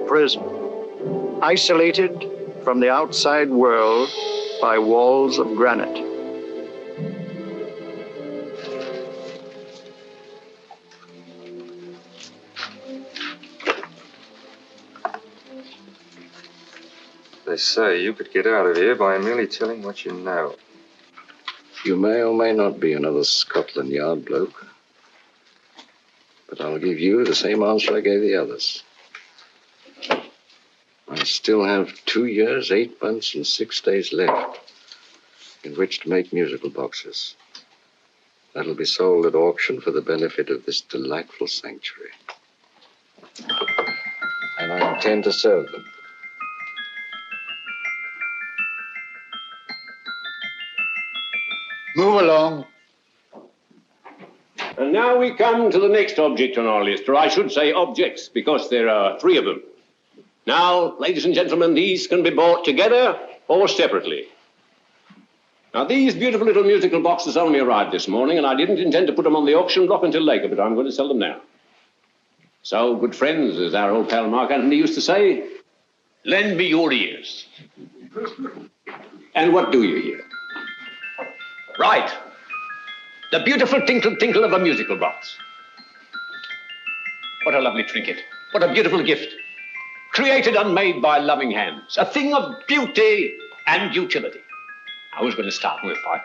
prison, isolated from the outside world by walls of granite. They say you could get out of here by merely telling what you know. You may or may not be another Scotland Yard bloke. But I'll give you the same answer I gave the others. I still have 2 years, 8 months, and 6 days left in which to make musical boxes. That'll be sold at auction for the benefit of this delightful sanctuary. And I intend to serve them. Move along. And now we come to the next object on our list, or I should say objects, because there are 3 of them. Now, ladies and gentlemen, these can be bought together or separately. Now, these beautiful little musical boxes only arrived this morning, and I didn't intend to put them on the auction block until later, but I'm going to sell them now. So, good friends, as our old pal Mark Antony used to say, lend me your ears. And what do you hear? Right. The beautiful tinkle tinkle of a musical box. What a lovely trinket. What a beautiful gift. Created and made by loving hands. A thing of beauty and utility. I was going to start with £5.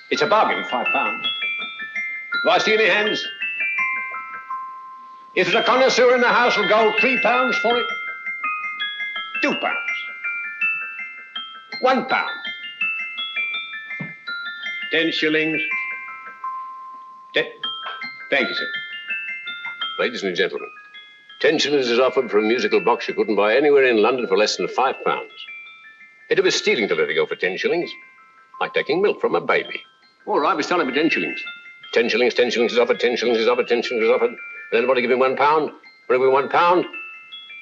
It's a bargain, £5. Do I see any hands? If there's a connoisseur in the house, will go £3 for it. £2. £1. 10 shillings. Thank you, sir. Ladies and gentlemen, 10 shillings is offered for a musical box you couldn't buy anywhere in London for less than £5. It'd be stealing to let it go for 10 shillings. Like taking milk from a baby. All right, we're selling for 10 shillings. 10 shillings, 10 shillings is offered, 10 shillings is offered, 10 shillings is offered. Will anybody give him £1? Will he give me £1?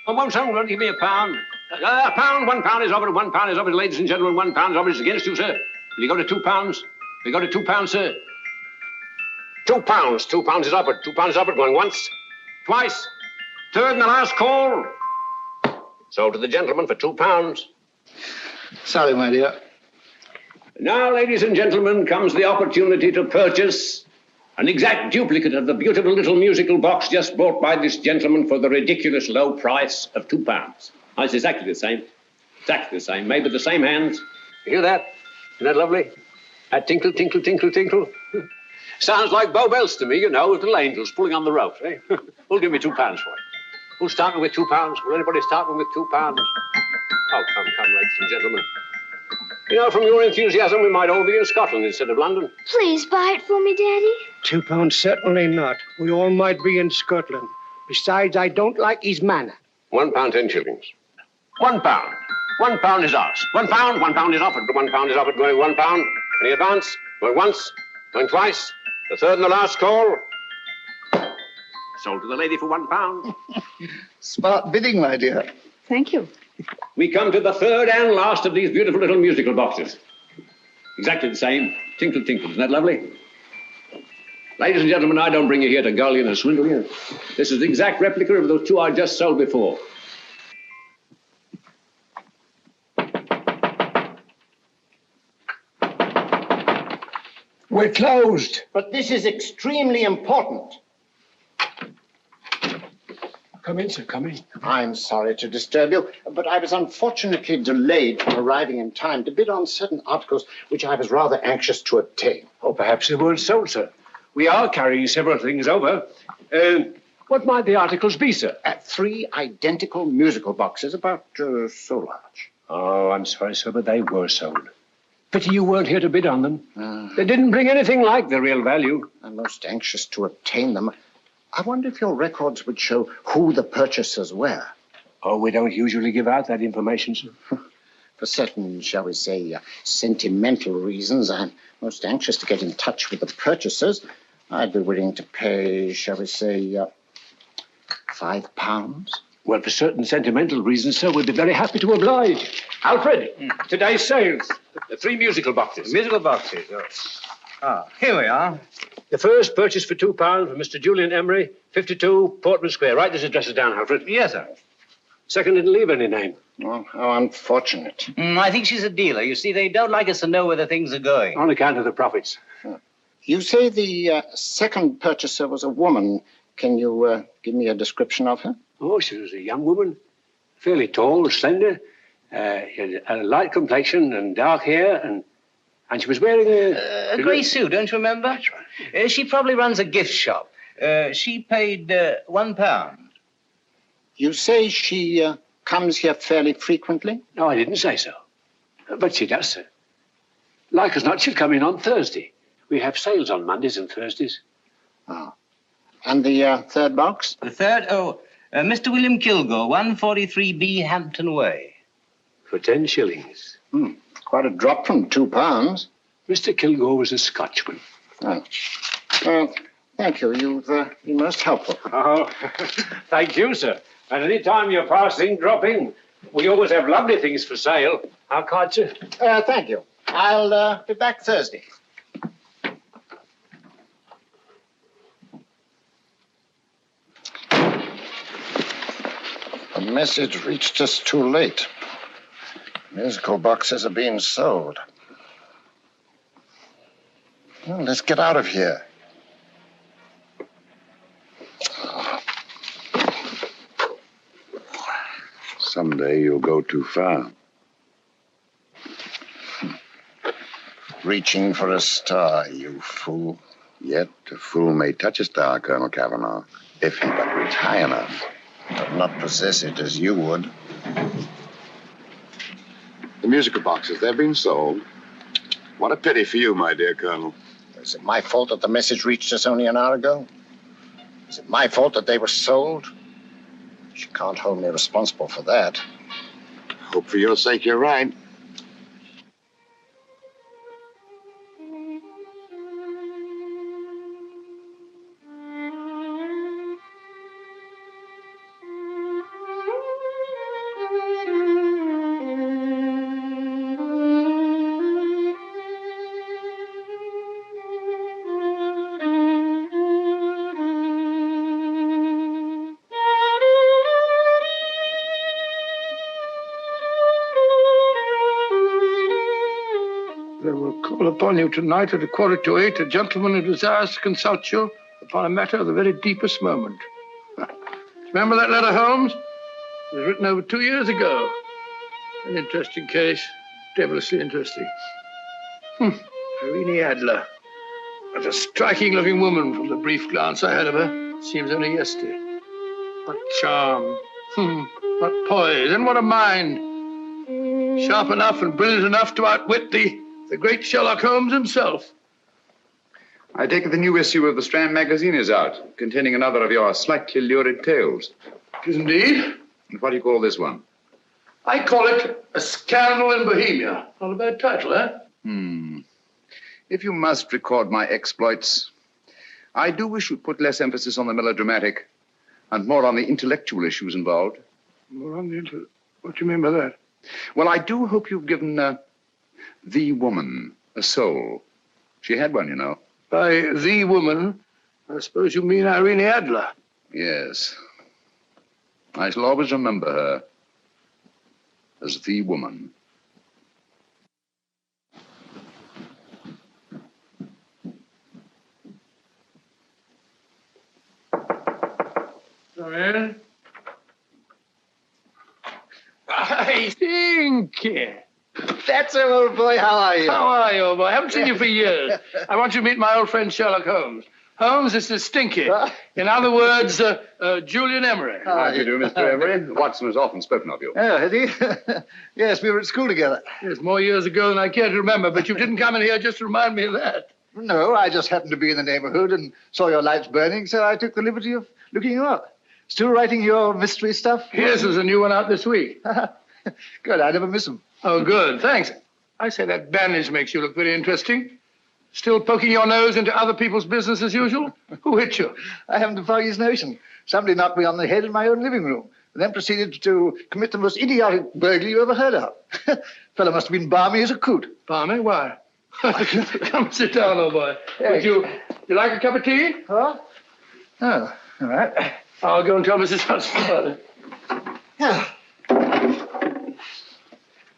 Oh, won't someone give me £1? £1 is offered, £1 is offered, ladies and gentlemen, £1 is offered. It's against you, sir. Will you go to £2? Will you go to £2, sir? £2. £2 is offered. £2 is offered. Going once, twice, third and the last call. Sold to the gentleman for £2. Sorry, my dear. Now, ladies and gentlemen, comes the opportunity to purchase an exact duplicate of the beautiful little musical box just bought by this gentleman for the ridiculous low price of £2. Oh, it's exactly the same. Exactly the same. Made with the same hands. You hear that? Isn't that lovely? That tinkle, tinkle, tinkle, tinkle. Sounds like Bow Bells to me, you know, with little angels pulling on the ropes, eh? Who'll give me £2 for it? Who'll start me with £2? Will anybody start me with £2? Oh, come, ladies and gentlemen. You know, from your enthusiasm, we might all be in Scotland instead of London. Please buy it for me, Daddy. £2, certainly not. We all might be in Scotland. Besides, I don't like his manner. £1, 10 shillings. £1. £1 is ours. £1 is offered. £1 is offered. Going £1. Any advance? Going once. Going twice. The third and the last call. Sold to the lady for £1. Smart bidding, my dear. Thank you. We come to the third and last of these beautiful little musical boxes. Exactly the same. Tinkle, tinkle. Isn't that lovely? Ladies and gentlemen, I don't bring you here to gull you and swindle you. This is the exact replica of those 2 I just sold before. We're closed. But this is extremely important. Come in, sir, come in. I'm sorry to disturb you, but I was unfortunately delayed from arriving in time to bid on certain articles which I was rather anxious to obtain. Or perhaps they weren't sold, sir. We are carrying several things over. What might the articles be, sir? 3 identical musical boxes, about so large. Oh, I'm sorry, sir, but they were sold. Pity you weren't here to bid on them. They didn't bring anything like the real value. I'm most anxious to obtain them. I wonder if your records would show who the purchasers were. Oh, we don't usually give out that information, sir. For certain, shall we say, sentimental reasons, I'm most anxious to get in touch with the purchasers. I'd be willing to pay, shall we say, £5. Well, for certain sentimental reasons, sir, we'd be very happy to oblige. Alfred, today's sales. The 3 musical boxes. Musical boxes, oh. Ah, here we are. The first purchase for £2 from Mr. Julian Emery, 52 Portman Square. Write this address down, Alfred. Yes, sir. Second didn't leave any name. Oh, how unfortunate. I think she's a dealer. You see, they don't like us to know where the things are going. On account of the profits. You say the second purchaser was a woman. Can you give me a description of her? Oh, she was a young woman. Fairly tall, slender. She had a light complexion and dark hair, and she was wearing A grey suit, don't you remember? That's right. She probably runs a gift shop. She paid £1. You say she comes here fairly frequently? No, I didn't say so. But she does, sir. Like as not, she'll come in on Thursday. We have sales on Mondays and Thursdays. Oh. And the third box? The third? Mr. William Kilgore, 143B Hampton Way. For 10 shillings. Quite a drop from £2. Mr. Kilgore was a Scotchman. Oh. Well, thank you. You've been most helpful. Oh, thank you, sir. And any time you're passing, drop in. We always have lovely things for sale. How kind, sir? Thank you. I'll be back Thursday. The message reached us too late. Musical boxes are being sold. Well, let's get out of here. Someday you'll go too far. Reaching for a star, you fool. Yet a fool may touch a star, Colonel Cavanaugh, if he but reach high enough. But not possess it as you would. The musical boxes, they're being sold. What a pity for you, my dear Colonel. Is it my fault that the message reached us only an hour ago? Is it my fault that they were sold? You can't hold me responsible for that. Hope for your sake you're right. Upon you tonight at 7:45, a gentleman who desires to consult you upon a matter of the very deepest moment. Remember that letter, Holmes? It was written over 2 years ago. An interesting case, devilishly interesting. Irene Adler. What a striking-looking woman from the brief glance I had of her. Seems only yesterday. What charm. What poise, and what a mind. Sharp enough and brilliant enough to outwit the great Sherlock Holmes himself. I take it the new issue of the Strand magazine is out, containing another of your slightly lurid tales. It is indeed. And what do you call this one? I call it A Scandal in Bohemia. Not a bad title, eh? If you must record my exploits, I do wish you'd put less emphasis on the melodramatic and more on the intellectual issues involved. More on the What do you mean by that? Well, I do hope you've given the woman a soul. She had one, you know. By the woman, I suppose you mean Irene Adler. Yes. I shall always remember her as the woman. Come in. I think. That's it, old boy. How are you? How are you, old boy? I haven't seen you for years. I want you to meet my old friend Sherlock Holmes. Holmes, this is Stinky. In other words, Julian Emery. How do you do, Mr. Emery? Watson has often spoken of you. Oh, has he? Yes, we were at school together. Yes, more years ago than I care to remember, but you didn't come in here just to remind me of that. No, I just happened to be in the neighborhood and saw your lights burning, so I took the liberty of looking you up. Still writing your mystery stuff? Here's there's a new one out this week. Good, I never miss them. Oh, good, thanks. I say that bandage makes you look very interesting. Still poking your nose into other people's business as usual? Who hit you? I haven't the foggiest notion. Somebody knocked me on the head in my own living room and then proceeded to commit the most idiotic burglary you ever heard of. Fellow must have been balmy as a coot. Balmy? Why? Come sit down, old boy. Would you like a cup of tea? Huh? Oh, all right. I'll go and tell Mrs. Hudson about it. Yeah.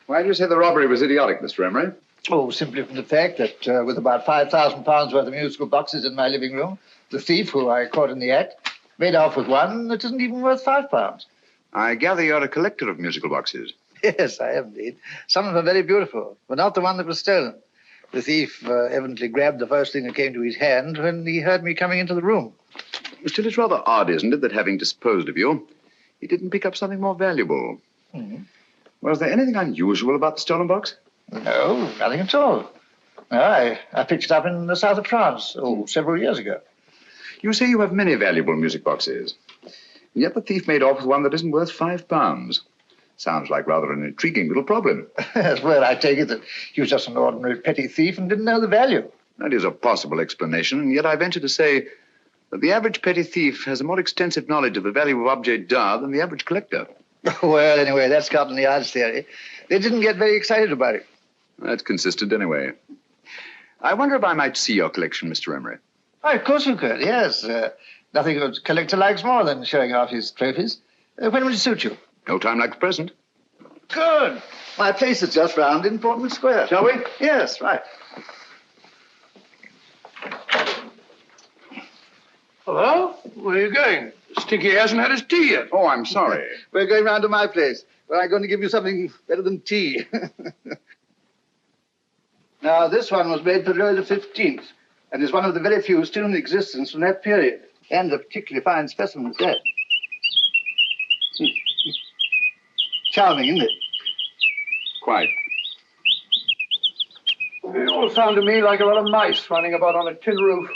Why do you say the robbery was idiotic, Mr. Emery? Oh, simply from the fact that with about £5,000 worth of musical boxes in my living room, the thief, who I caught in the act, made off with one that isn't even worth £5. I gather you're a collector of musical boxes. Yes, I am indeed. Some of them are very beautiful, but not the one that was stolen. The thief evidently grabbed the first thing that came to his hand when he heard me coming into the room. Still, it's rather odd, isn't it, that having disposed of you, he didn't pick up something more valuable. Mm-hmm. Was there anything unusual about the stolen box? No, nothing at all. No, I picked it up in the south of France, several years ago. You say you have many valuable music boxes, and yet the thief made off with one that isn't worth £5. Sounds like rather an intriguing little problem. Well, I take it that he was just an ordinary petty thief and didn't know the value. That is a possible explanation, and yet I venture to say that the average petty thief has a more extensive knowledge of the value of objets d'art than the average collector. Well, anyway, that's Scotland Yard's theory. They didn't get very excited about it. That's consistent anyway. I wonder if I might see your collection, Mr. Emery. Oh, of course you could, yes. Nothing a collector likes more than showing off his trophies. When would it suit you? No time like the present. Good. My place is just round in Portman Square. Shall we? Yes, right. Hello? Where are you going? Stinky hasn't had his tea yet. Oh, I'm sorry. We're going round to my place, where I'm going to give you something better than tea. Now, this one was made for Louis XV, and is one of the very few still in existence from that period. And a particularly fine specimen at that. Charming, isn't it? Quite. It all sounded to me like a lot of mice running about on a tin roof.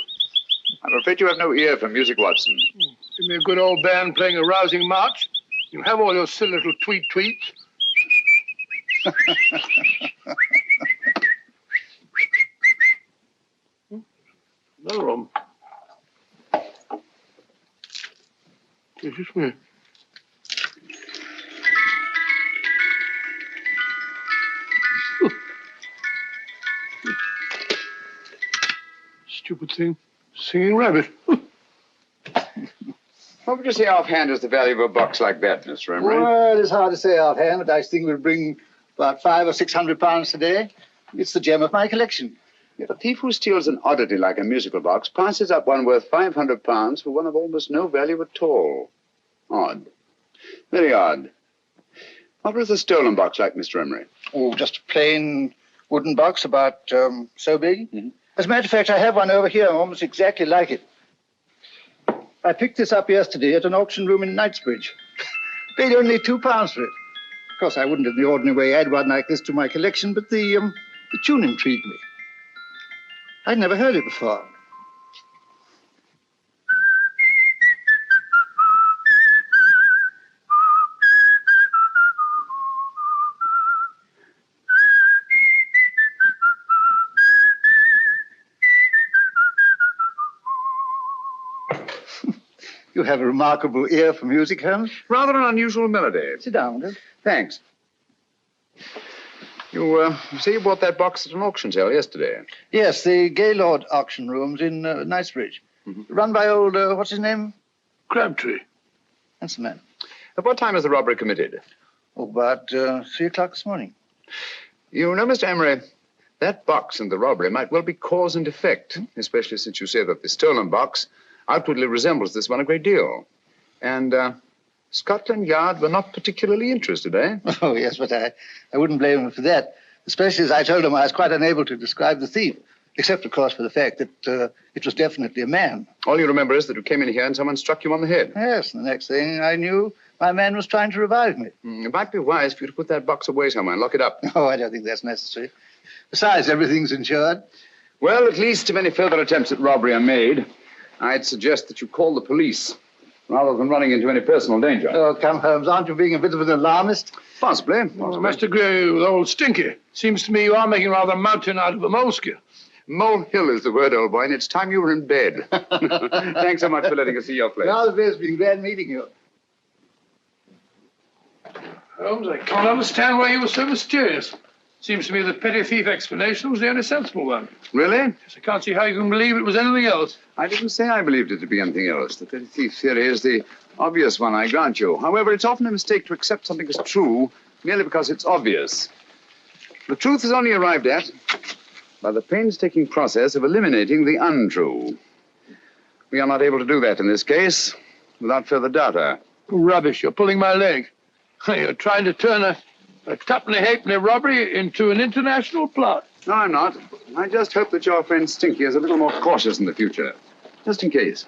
I'm afraid you have no ear for music, Watson. Give me a good old band playing a rousing march. You have all your silly little tweets. Another room. Excuse me. Stupid thing. Singing rabbit. What would you say offhand is the value of a box like that, Mr. Emery? Well, it's hard to say offhand, but I think it would bring about £500 or £600 today. It's the gem of my collection. Yet a thief who steals an oddity like a musical box passes up one worth £500 for one of almost no value at all. Odd. Very odd. What was the stolen box like, Mr. Emery? Oh, just a plain wooden box about so big. Mm-hmm. As a matter of fact, I have one over here almost exactly like it. I picked this up yesterday at an auction room in Knightsbridge. Paid only £2 for it. Of course, I wouldn't in the ordinary way add one like this to my collection, but the tune intrigued me. I'd never heard it before. You have a remarkable ear for music, Holmes. Rather an unusual melody. Sit down, Will. Thanks. You say you bought that box at an auction sale yesterday? Yes, the Gaylord auction rooms in Knightsbridge. Mm-hmm. Run by old, what's his name? Crabtree. That's the man. At what time was the robbery committed? Oh, about 3 o'clock this morning. You know, Mr. Emery, that box and the robbery might well be cause and effect, especially since you say that the stolen box outwardly resembles this one a great deal. And Scotland Yard were not particularly interested, eh? Oh, yes, but I wouldn't blame them for that, especially as I told them I was quite unable to describe the thief, except, of course, for the fact that it was definitely a man. All you remember is that you came in here and someone struck you on the head. Yes, and the next thing I knew, my man was trying to revive me. It might be wise for you to put that box away somewhere and lock it up. Oh, I don't think that's necessary. Besides, everything's insured. Well, at least if any further attempts at robbery are made, I'd suggest that you call the police, rather than running into any personal danger. Oh, come, Holmes, aren't you being a bit of an alarmist? Possibly. Well, I must agree with old Stinky. Seems to me you are making rather a mountain out of a molehill. Molehill is the word, old boy, and it's time you were in bed. Thanks so much for letting us see your place. Now, it's been glad meeting you. Holmes, I can't understand why you were so mysterious. Seems to me the petty thief explanation was the only sensible one. Really? Yes, I can't see how you can believe it was anything else. I didn't say I believed it to be anything else. The petty thief theory is the obvious one, I grant you. However, it's often a mistake to accept something as true merely because it's obvious. The truth is only arrived at by the painstaking process of eliminating the untrue. We are not able to do that in this case without further data. Rubbish, you're pulling my leg. You're trying to turn a tuppenny-halfpenny robbery into an international plot. No, I'm not. I just hope that your friend Stinky is a little more cautious in the future. Just in case.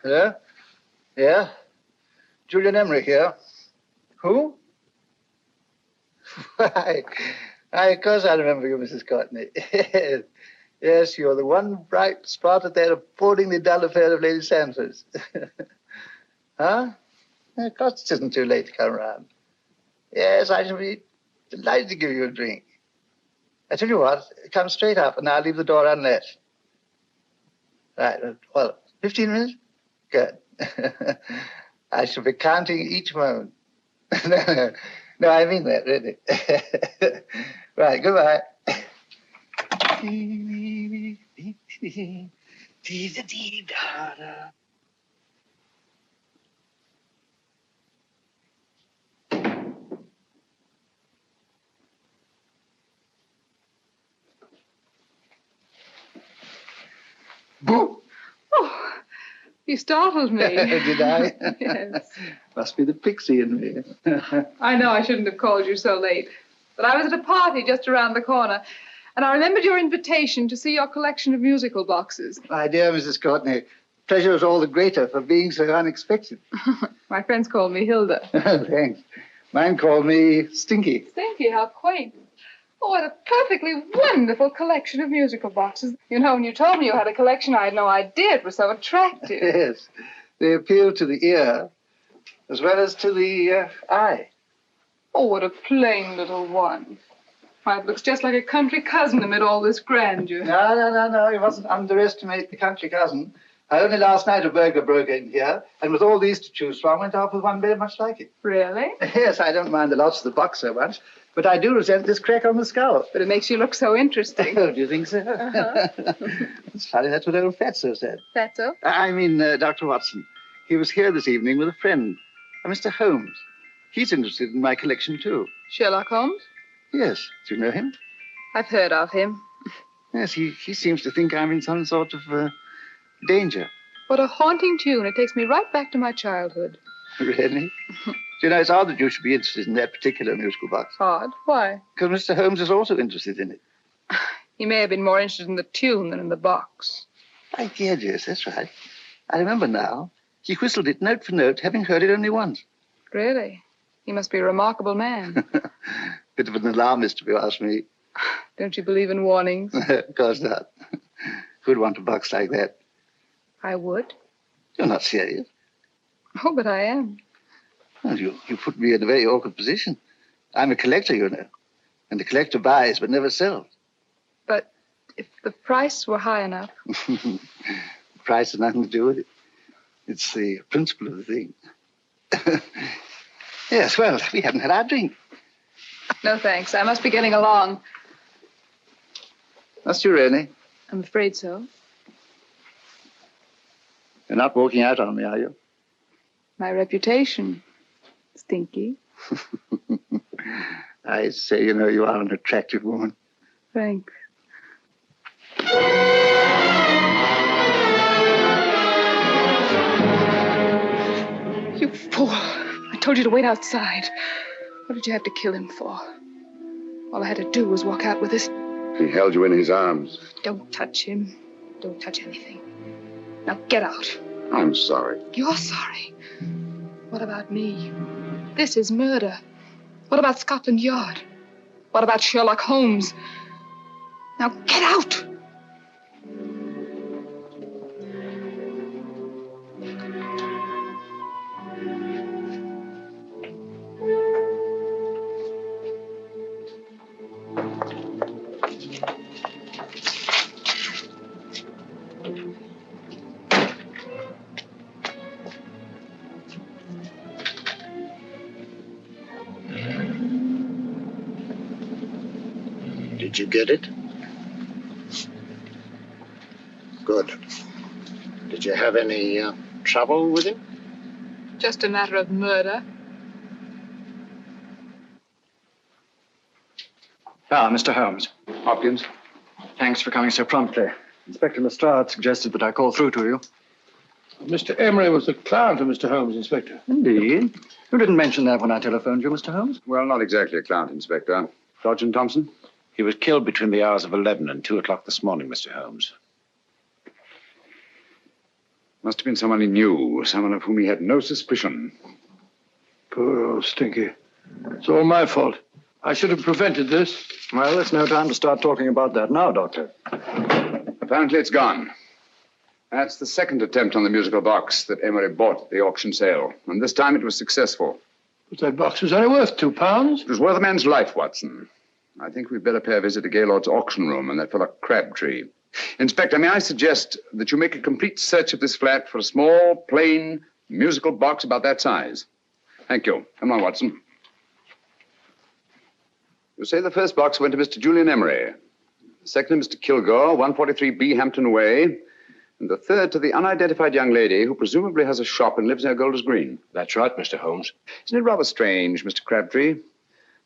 Hello? Yeah? Julian Emery here. Who? Why, of course I remember you, Mrs. Courtney. Yes, you're the one bright spot at that appallingly dull affair of Lady Sanford's. Huh? Of course it isn't too late to come around. Yes, I shall be delighted to give you a drink. I tell you what, come straight up and I'll leave the door unlatched. Right, well, 15 minutes? Good. I shall be counting each moment. No, I mean that, really. Right, goodbye. Boo! Oh, you startled me. Did I? Yes. Must be the pixie in me. I know I shouldn't have called you so late, but I was at a party just around the corner, and I remembered your invitation to see your collection of musical boxes. My dear Mrs. Courtney, pleasure is all the greater for being so unexpected. My friends call me Hilda. Thanks. Mine called me Stinky. Stinky, how quaint. Oh, what a perfectly wonderful collection of musical boxes. You know, when you told me you had a collection, I had no idea it was so attractive. Yes. They appeal to the ear as well as to the eye. Oh, what a plain little one. Why, it looks just like a country cousin amid all this grandeur. No. You mustn't underestimate the country cousin. Only last night a burglar broke in here, and with all these to choose from, went off with one very much like it. Really? Yes, I don't mind the loss of the box so much, but I do resent this crack on the skull. But it makes you look so interesting. Oh, do you think so? Uh-huh. It's funny, that's what old Fatso said. Fatso? I mean, Dr. Watson. He was here this evening with a friend, a Mr. Holmes. He's interested in my collection, too. Sherlock Holmes? Yes. Do you know him? I've heard of him. Yes, he seems to think I'm in some sort of danger. What a haunting tune. It takes me right back to my childhood. Really? Do you know, it's odd that you should be interested in that particular musical box. Odd? Why? Because Mr. Holmes is also interested in it. He may have been more interested in the tune than in the box. My dear, yes, that's right. I remember now. He whistled it note for note, having heard it only once. Really? He must be a remarkable man. Bit of an alarmist, if you ask me. Don't you believe in warnings? Of course not. Who'd want a box like that? I would. You're not serious. Oh, but I am. Well, you put me in a very awkward position. I'm a collector, you know. And the collector buys but never sells. But if the price were high enough... The price has nothing to do with it. It's the principle of the thing. Yes, well, we haven't had our drink. No, thanks. I must be getting along. Must you really? I'm afraid so. You're not walking out on me, are you? My reputation. Stinky. I say, you know, you are an attractive woman. Thanks. You fool. I told you to wait outside. What did you have to kill him for? All I had to do was walk out with this. He held you in his arms. Don't touch him. Don't touch anything. Now get out. I'm sorry. You're sorry. What about me? This is murder. What about Scotland Yard? What about Sherlock Holmes? Now get out! Did you get it? Good. Did you have any trouble with him? Just a matter of murder. Ah, Mr. Holmes. Hopkins. Thanks for coming so promptly. Inspector Lestrade suggested that I call through to you. Mr. Emery was the client of Mr. Holmes, Inspector. Indeed. You didn't mention that when I telephoned you, Mr. Holmes. Well, not exactly a client, Inspector. Sergeant Thompson? He was killed between the hours of 11 and 2 o'clock this morning, Mr. Holmes. Must have been someone he knew, someone of whom he had no suspicion. Poor old Stinky. It's all my fault. I should have prevented this. Well, it's no time to start talking about that now, Doctor. Apparently it's gone. That's the second attempt on the musical box that Emery bought at the auction sale. And this time it was successful. But that box was only worth £2. It was worth a man's life, Watson. I think we'd better pay a visit to Gaylord's auction room and that fellow Crabtree. Inspector, may I suggest that you make a complete search of this flat for a small, plain, musical box about that size? Thank you. Come on, Watson. You say the first box went to Mr. Julian Emery. The second to Mr. Kilgore, 143B Hampton Way. And the third to the unidentified young lady who presumably has a shop and lives near Golders Green. That's right, Mr. Holmes. Isn't it rather strange, Mr. Crabtree,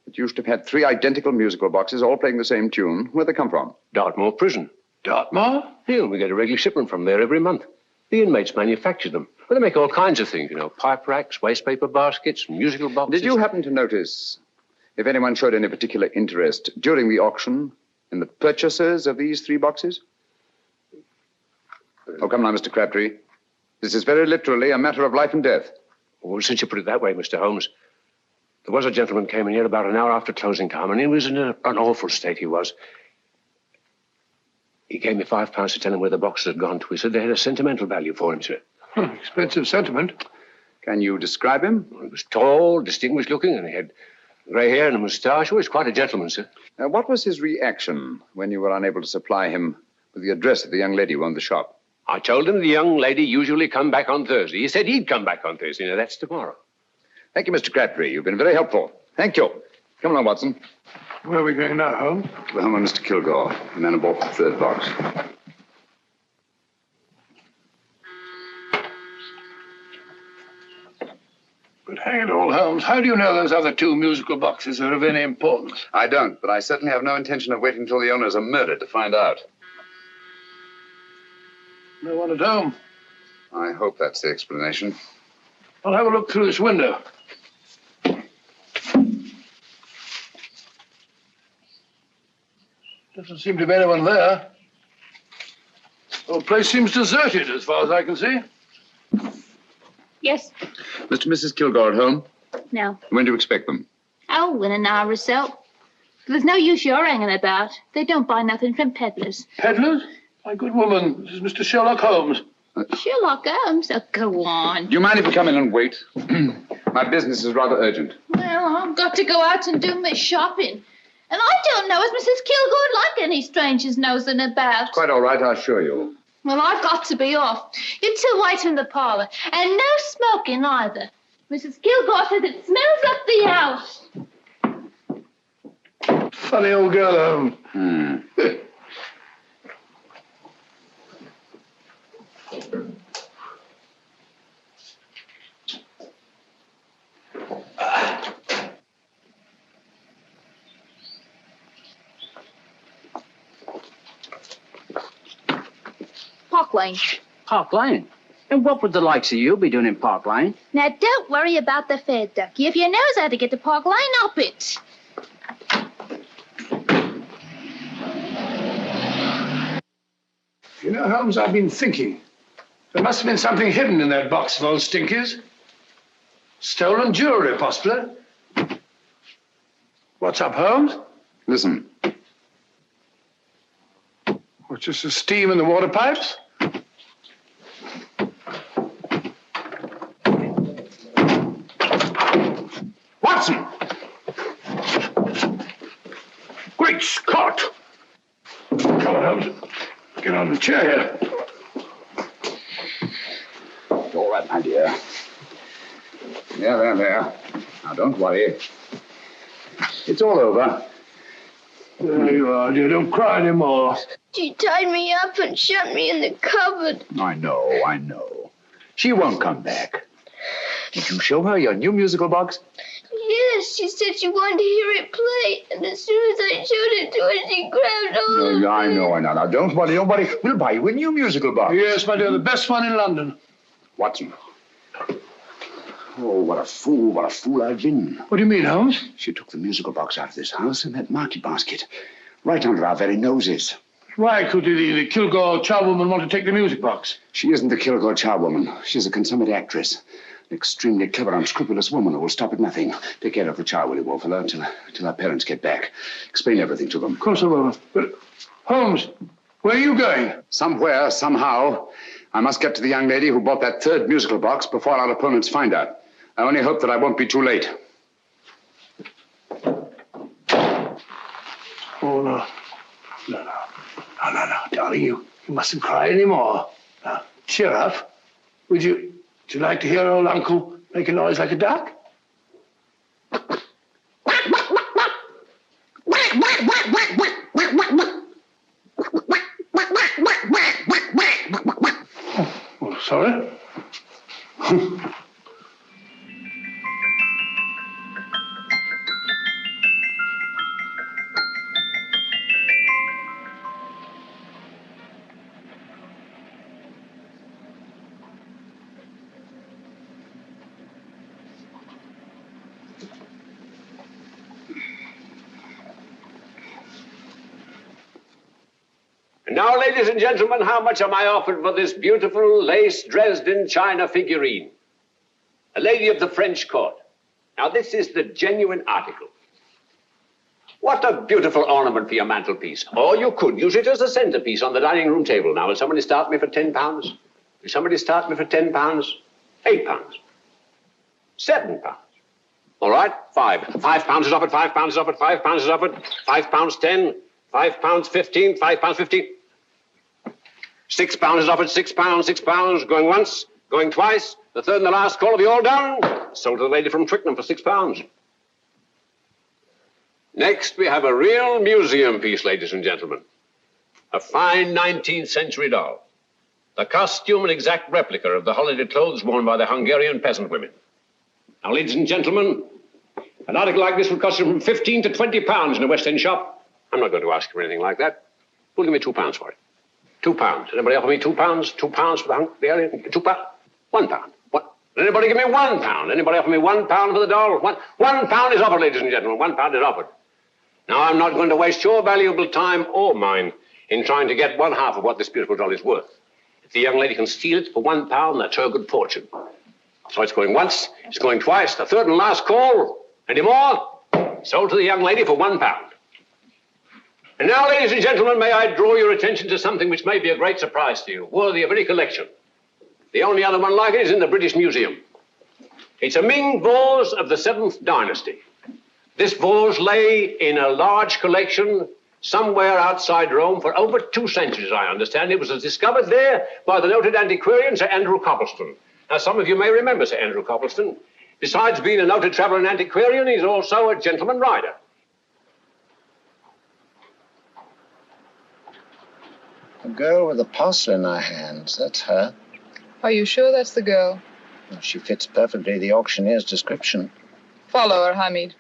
that you should have had 3 identical musical boxes all playing the same tune? Where'd they come from? Dartmoor Prison. Dartmoor? Yeah, we get a regular shipment from there every month. The inmates manufacture them. Well, they make all kinds of things, pipe racks, waste paper baskets, musical boxes. Did you happen to notice if anyone showed any particular interest during the auction in the purchasers of these 3 boxes? Oh, come now, Mr. Crabtree. This is very literally a matter of life and death. Well, since you put it that way, Mr. Holmes, there was a gentleman came in here about an hour after closing time, and he was in an awful state, he was. He gave me £5 to tell him where the boxes had gone to. He said they had a sentimental value for him, sir. Expensive sentiment. Can you describe him? Well, he was tall, distinguished looking, and he had grey hair and a moustache. Oh, he's quite a gentleman, sir. What was his reaction when you were unable to supply him with the address of the young lady who owned the shop? I told him the young lady usually come back on Thursday. He said he'd come back on Thursday. Now, that's tomorrow. Thank you, Mr. Crabtree. You've been very helpful. Thank you. Come along, Watson. Where are we going now, Holmes? To the home of Mr. Kilgore, the man who bought the 3rd box. But hang it all, Holmes, how do you know those other 2 musical boxes are of any importance? I don't, but I certainly have no intention of waiting until the owners are murdered to find out. No one at home. I hope that's the explanation. I'll have a look through this window. Doesn't seem to be anyone there. The whole place seems deserted as far as I can see. Yes. Mr. and Mrs. Kilgore at home? No. When do you expect them? Oh, in an hour or so. There's no use you're hanging about. They don't buy nothing from peddlers. Peddlers? My good woman, this is Mr. Sherlock Holmes. Sherlock Holmes? Oh, go on. Do you mind if we come in and wait? My business is rather urgent. Well, I've got to go out and do my shopping. And I don't know as Mrs. Kilgore like any strangers nosing about. Quite all right, I assure you. Well, I've got to be off. You 2 wait in the parlour. And no smoking either. Mrs. Kilgore says it smells up the house. Funny old girl, Holmes. Park Lane. Park Lane? And what would the likes of you be doing in Park Lane? Now, don't worry about the fare, Ducky. If you knows how to get to Park Lane, up it. You know, Holmes, I've been thinking. There must have been something hidden in that box of old Stinky's. Stolen jewelry, possibly. What's up, Holmes? Listen. What's just the steam in the water pipes? Watson! Great Scott! Come on, Holmes. Get on the chair here. All right, my dear. There. Now, don't worry. It's all over. There you are, dear. Don't cry anymore. She tied me up and shut me in the cupboard. I know. She won't come back. Did you show her your new musical box? Yes, she said she wanted to hear it play, and as soon as I showed it to her, she grabbed hold of it. I know. Now, don't worry. We'll buy you a new musical box. Yes, my dear, the best one in London. Watson. Oh, what a fool I've been. What do you mean, Holmes? She took the musical box out of this house in that market basket, right under our very noses. Why could the Kilgore charwoman want to take the music box? She isn't the Kilgore charwoman. She's a consummate actress. An extremely clever, unscrupulous woman who will stop at nothing. Take care of the child, will you, Wolfella, till our parents get back. Explain everything to them. Of course I will. But, Holmes, where are you going? Somewhere, somehow. I must get to the young lady who bought that third musical box before our opponents find her. I only hope that I won't be too late. Oh, no. No, darling, you mustn't cry anymore. Now, cheer up. Would you like to hear old Uncle make a noise like a duck? Oh, sorry. Now, ladies and gentlemen, how much am I offered for this beautiful lace Dresden china figurine? A lady of the French court. Now, this is the genuine article. What a beautiful ornament for your mantelpiece. Or you could use it as a centerpiece on the dining room table. Now, will somebody start me for £10? Will somebody start me for £10? £8? £7? All right, £5 is offered, £5 is offered, £5 is offered, £5.10, £5.15, £5.15. £6 is offered, £6, going once, going twice, the third and the last call. Have you all done? Sold to the lady from Twickenham for £6. Next, we have a real museum piece, ladies and gentlemen. A fine 19th century doll. The costume an exact replica of the holiday clothes worn by the Hungarian peasant women. Now, ladies and gentlemen, an article like this would cost you from £15 to £20 in a West End shop. I'm not going to ask you for anything like that. Who'll give me £2 for it? £2. Anybody offer me £2? £2 for the alien? £2? £1. What? Anybody give me £1? Anybody offer me £1 for the doll? £1 is offered, ladies and gentlemen. £1 is offered. Now, I'm not going to waste your valuable time or mine in trying to get one half of what this beautiful doll is worth. If the young lady can steal it for £1, that's her good fortune. So it's going once, it's going twice, the third and last call. Any more? Sold to the young lady for £1. And now, ladies and gentlemen, may I draw your attention to something which may be a great surprise to you, worthy of any collection. The only other one like it is in the British Museum. It's a Ming vase of the 7th dynasty. This vase lay in a large collection somewhere outside Rome for over 2 centuries, I understand. It was discovered there by the noted antiquarian, Sir Andrew Coppleston. Now, some of you may remember Sir Andrew Coppleston. Besides being a noted traveller and antiquarian, he's also a gentleman rider. The girl with the parcel in her hands, that's her. Are you sure that's the girl? Well, she fits perfectly the auctioneer's description. Follow her, Hamid.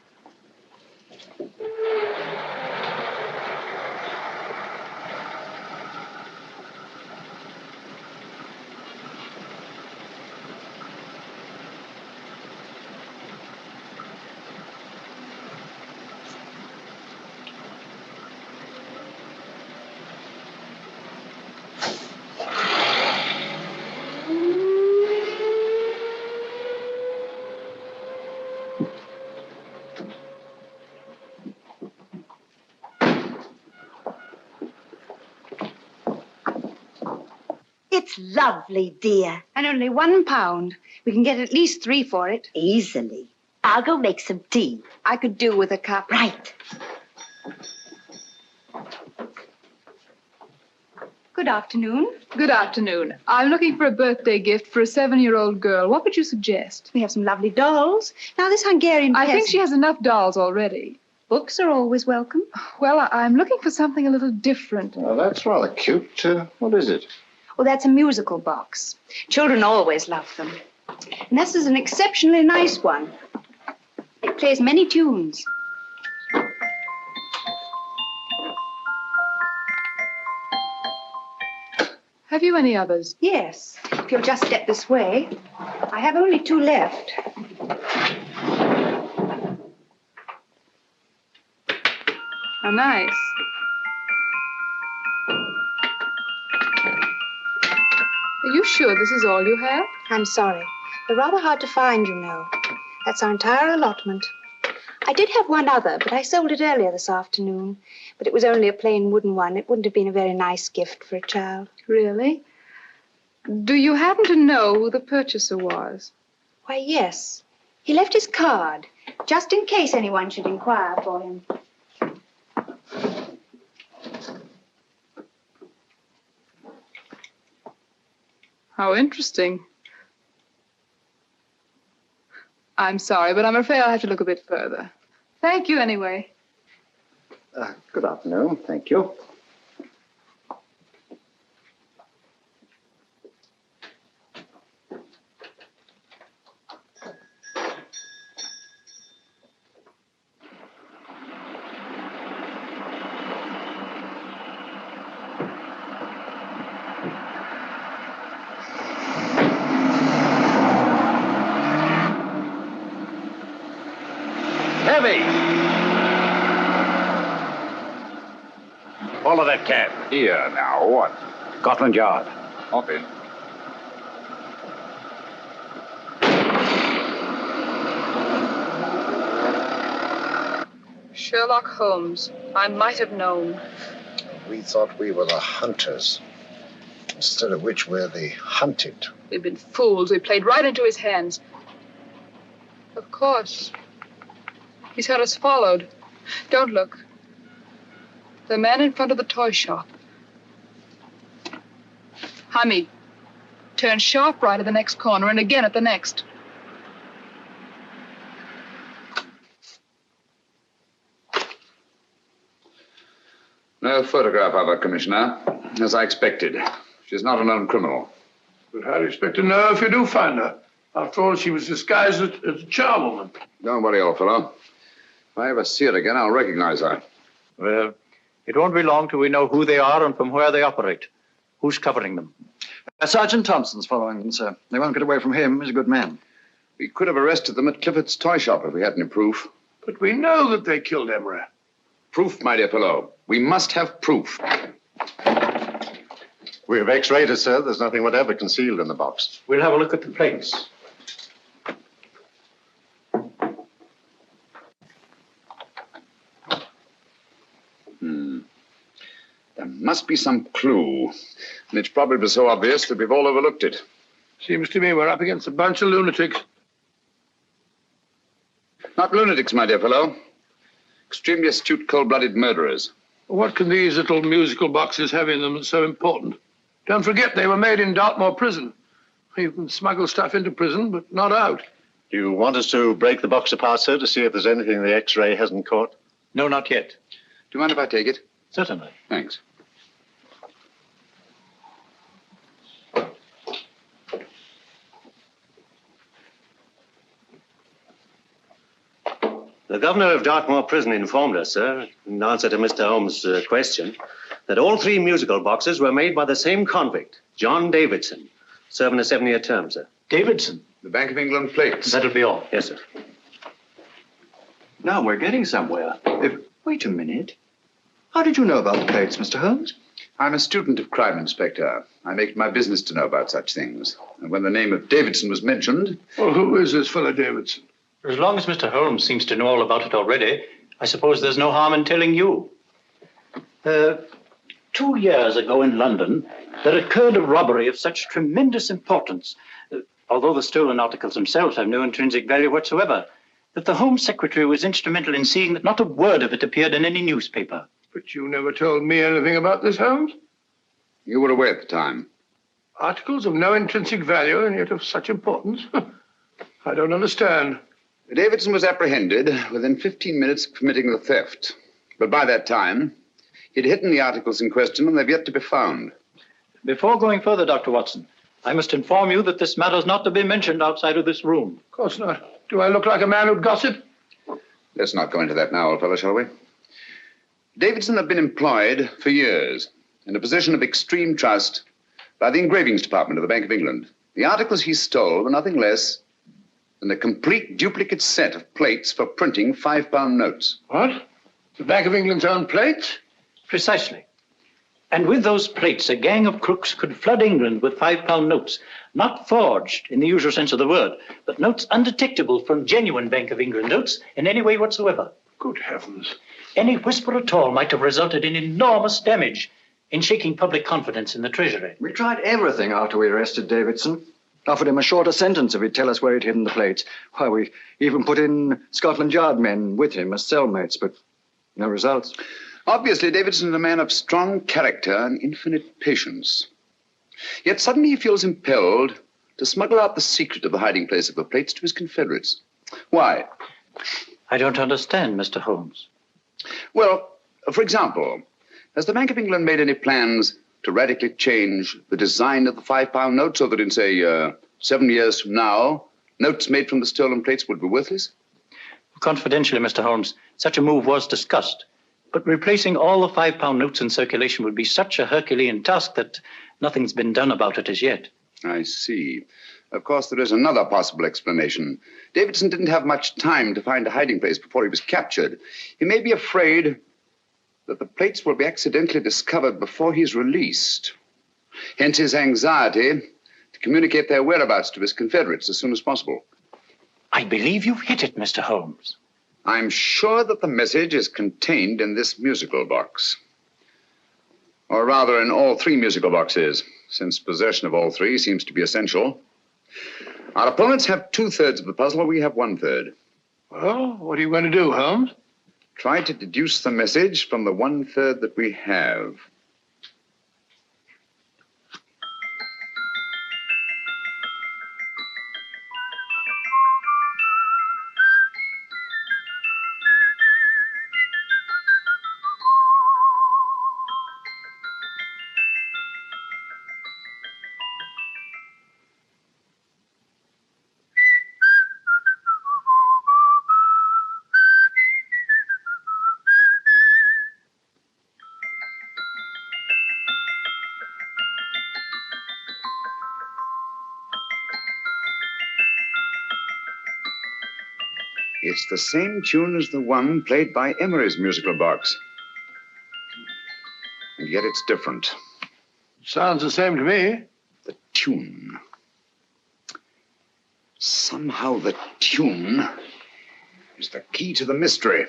It's lovely, dear. And only £1. We can get at least 3 for it. Easily. I'll go make some tea. I could do with a cup. Right. Good afternoon. Good afternoon. I'm looking for a birthday gift for a 7-year-old girl. What would you suggest? We have some lovely dolls. Now, this Hungarian I think peasant- she has enough dolls already. Books are always welcome. Well, I'm looking for something a little different. Well, that's rather cute. What is it? Well, that's a musical box. Children always love them. And this is an exceptionally nice one. It plays many tunes. Have you any others? Yes. If you'll just step this way. I have only 2 left. How nice. Are you sure this is all you have? I'm sorry. They're rather hard to find, you know. That's our entire allotment. I did have one other, but I sold it earlier this afternoon. But it was only a plain wooden one. It wouldn't have been a very nice gift for a child. Really? Do you happen to know who the purchaser was? Why, yes. He left his card, just in case anyone should inquire for him. How interesting. I'm sorry, but I'm afraid I'll have to look a bit further. Thank you anyway. Good afternoon. Thank you. Heavy! Follow that cab. Here now, what? Scotland Yard. Hop in. Sherlock Holmes. I might have known. We thought we were the hunters, instead of which we're the hunted. We've been fools. We played right into his hands. Of course. He's had us followed. Don't look. The man in front of the toy shop. Hamid, turn sharp right at the next corner and again at the next. No photograph of her, Commissioner. As I expected. She's not a known criminal. But how do you expect to know if you do find her? After all, she was disguised as a charwoman. Don't worry, old fellow. If I ever see her again, I'll recognize her. Well, it won't be long till we know who they are and from where they operate. Who's covering them? Sergeant Thompson's following them, sir. They won't get away from him. He's a good man. We could have arrested them at Clifford's toy shop if we had any proof. But we know that they killed Emery. Proof, my dear fellow. We must have proof. We have X-rayed it, sir. There's nothing whatever concealed in the box. We'll have a look at the plates. There must be some clue. And it's probably so obvious that we've all overlooked it. Seems to me we're up against a bunch of lunatics. Not lunatics, my dear fellow. Extremely astute, cold-blooded murderers. What can these little musical boxes have in them that's so important? Don't forget they were made in Dartmoor prison. You can smuggle stuff into prison, but not out. Do you want us to break the box apart, sir, to see if there's anything the X-ray hasn't caught? No, not yet. Do you mind if I take it? Certainly. Thanks. The governor of Dartmoor Prison informed us, sir, in answer to Mr. Holmes' question, that all 3 musical boxes were made by the same convict, John Davidson, serving a 7-year term, sir. Davidson? The Bank of England plates. That'll be all. Yes, sir. Now we're getting somewhere. Wait a minute. How did you know about the plates, Mr. Holmes? I'm a student of crime, Inspector. I make it my business to know about such things. And when the name of Davidson was mentioned... Well, who is this fellow Davidson? As long as Mr. Holmes seems to know all about it already, I suppose there's no harm in telling you. 2 years ago in London, there occurred a robbery of such tremendous importance, although the stolen articles themselves have no intrinsic value whatsoever, that the Home Secretary was instrumental in seeing that not a word of it appeared in any newspaper. But you never told me anything about this, Holmes. You were away at the time. Articles of no intrinsic value and yet of such importance? I don't understand. Davidson was apprehended within 15 minutes of committing the theft. But by that time, he'd hidden the articles in question and they've yet to be found. Before going further, Dr. Watson, I must inform you that this matter's not to be mentioned outside of this room. Of course not. Do I look like a man who'd gossip? Let's not go into that now, old fellow, shall we? Davidson had been employed for years in a position of extreme trust by the engravings department of the Bank of England. The articles he stole were nothing less than a complete duplicate set of plates for printing £5 notes. What? The Bank of England's own plates? Precisely. And with those plates, a gang of crooks could flood England with £5 notes, not forged in the usual sense of the word, but notes undetectable from genuine Bank of England notes in any way whatsoever. Good heavens. Any whisper at all might have resulted in enormous damage in shaking public confidence in the Treasury. We tried everything after we arrested Davidson. Offered him a shorter sentence if he'd tell us where he'd hidden the plates. Why, we even put in Scotland Yard men with him as cellmates, but no results. Obviously, Davidson is a man of strong character and infinite patience. Yet suddenly he feels impelled to smuggle out the secret of the hiding place of the plates to his confederates. Why? I don't understand, Mr. Holmes. Well, for example, has the Bank of England made any plans to radically change the design of the £5 note so that in, say, 7 years from now, notes made from the stolen plates would be worthless? Confidentially, Mr. Holmes, such a move was discussed. But replacing all the £5 notes in circulation would be such a Herculean task that nothing's been done about it as yet. I see. Of course, there is another possible explanation. Davidson didn't have much time to find a hiding place before he was captured. He may be afraid that the plates will be accidentally discovered before he's released. Hence his anxiety to communicate their whereabouts to his confederates as soon as possible. I believe you've hit it, Mr. Holmes. I'm sure that the message is contained in this musical box. Or rather, in all 3 musical boxes, since possession of all 3 seems to be essential. Our opponents have 2/3 of the puzzle, we have 1/3. Well, what are you going to do, Holmes? Try to deduce the message from the 1/3 that we have. It's the same tune as the one played by Emery's musical box. And yet it's different. Sounds the same to me. The tune. Somehow the tune is the key to the mystery.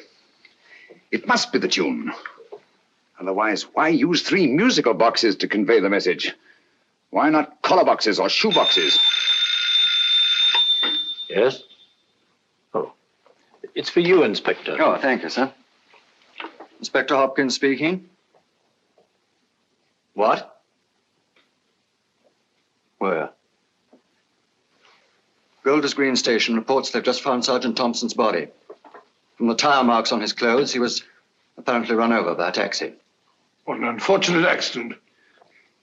It must be the tune. Otherwise, why use 3 musical boxes to convey the message? Why not collar boxes or shoe boxes? Yes? Oh. It's for you, Inspector. Oh, thank you, sir. Inspector Hopkins speaking. What? Where? Golders Green Station reports they've just found Sergeant Thompson's body. From the tire marks on his clothes, he was apparently run over by a taxi. What an unfortunate accident.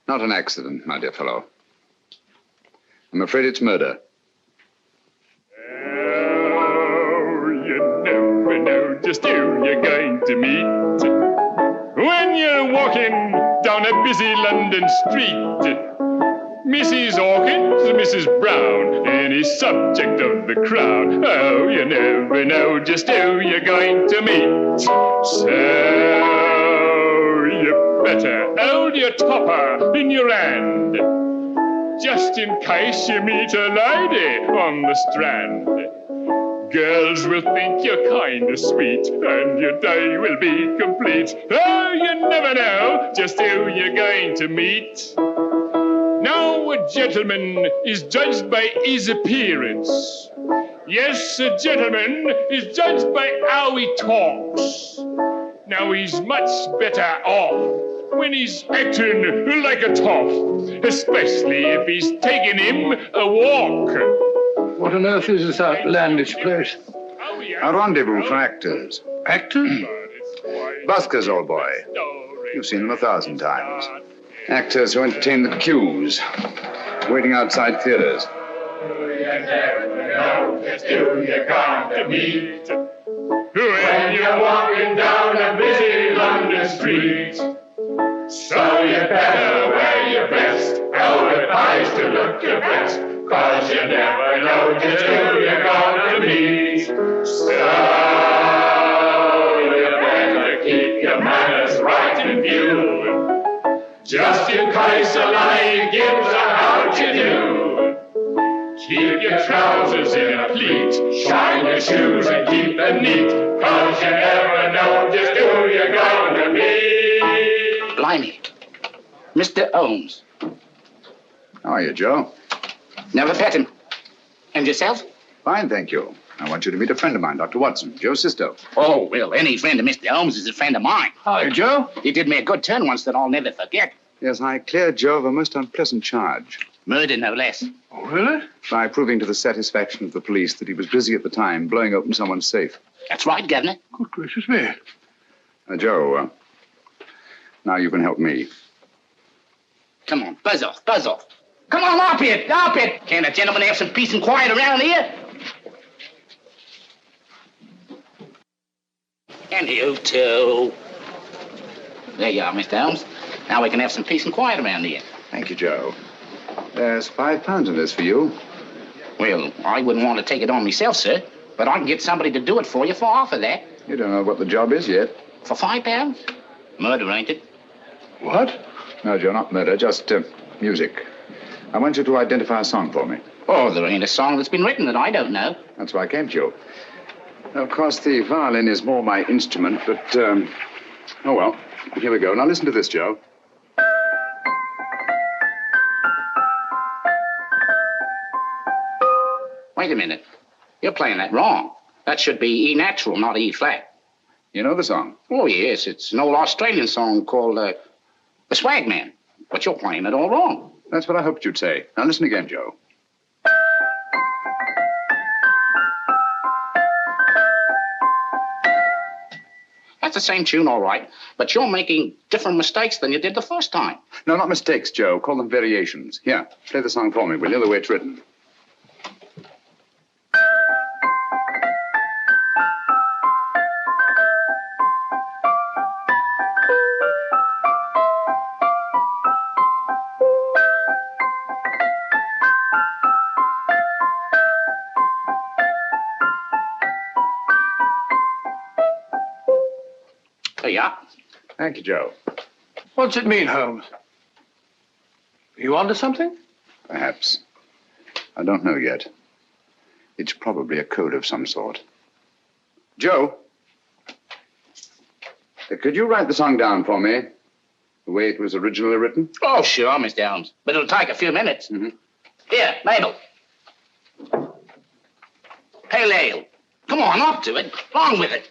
Not an accident, my dear fellow. I'm afraid it's murder. Just who you're going to meet when you're walking down a busy London street. Mrs. Hawkins, Mrs. Brown, any subject of the crowd. Oh, you never know just who you're going to meet. So you better hold your topper in your hand, just in case you meet a lady on the Strand. Girls will think you're kind of sweet, and your day will be complete. Oh, you never know just who you're going to meet. Now, a gentleman is judged by his appearance. Yes, a gentleman is judged by how he talks. Now, he's much better off when he's acting like a toff, especially if he's taking him a walk. What on earth is this outlandish place? A rendezvous for actors. Actors? Buskers, old boy. You've seen them 1,000 times. Actors who entertain the queues, waiting outside theaters. Who you're going to meet when you're walking down a busy London street. So you better wear your best, advise to look your best, 'cause you never know just who you're going to meet. So you better keep your manners right in view, just in case a lion gives a how you do. Keep your trousers in a pleat, shine your shoes and keep them neat, 'cause you never know just who you're going to meet. Blimey. Mr. Holmes. How are you, Joe? Never met him. And yourself? Fine, thank you. I want you to meet a friend of mine, Dr. Watson, Joe Sisto. Oh, well, any friend of Mr. Holmes is a friend of mine. Hi, Joe. He did me a good turn once that I'll never forget. Yes, I cleared Joe of a most unpleasant charge. Murder, no less. Oh, really? By proving to the satisfaction of the police that he was busy at the time blowing open someone's safe. That's right, Governor. Good gracious me. Joe, now you can help me. Come on, buzz off, buzz off. Come on, up it, up it. Can't a gentleman have some peace and quiet around here? And you too. There you are, Mr. Holmes. Now we can have some peace and quiet around here. Thank you, Joe. There's £5 in this for you. Well, I wouldn't want to take it on myself, sir. But I can get somebody to do it for you for half of that. You don't know what the job is yet. For £5? Murder, ain't it? What? No, Joe, not murder, just music. I want you to identify a song for me. Oh, there ain't a song that's been written that I don't know. That's why I came to you. Of course, the violin is more my instrument, but, oh, well, here we go. Now listen to this, Joe. Wait a minute. You're playing that wrong. That should be E natural, not E flat. You know the song? Oh, yes. It's an old Australian song called The Swag Man. But you're playing it all wrong. That's what I hoped you'd say. Now listen again, Joe. That's the same tune, all right. But you're making different mistakes than you did the first time. No, not mistakes, Joe. Call them variations. Here, play the song for me, will you? The way it's written. Yeah. Thank you, Joe. What's it mean, Holmes? Are you onto something? Perhaps. I don't know yet. It's probably a code of some sort. Joe, could you write the song down for me? The way it was originally written? Oh, sure, Mr. Holmes. But it'll take a few minutes. Mm-hmm. Here, Mabel. Pale ale. Come on, up to it. Along with it.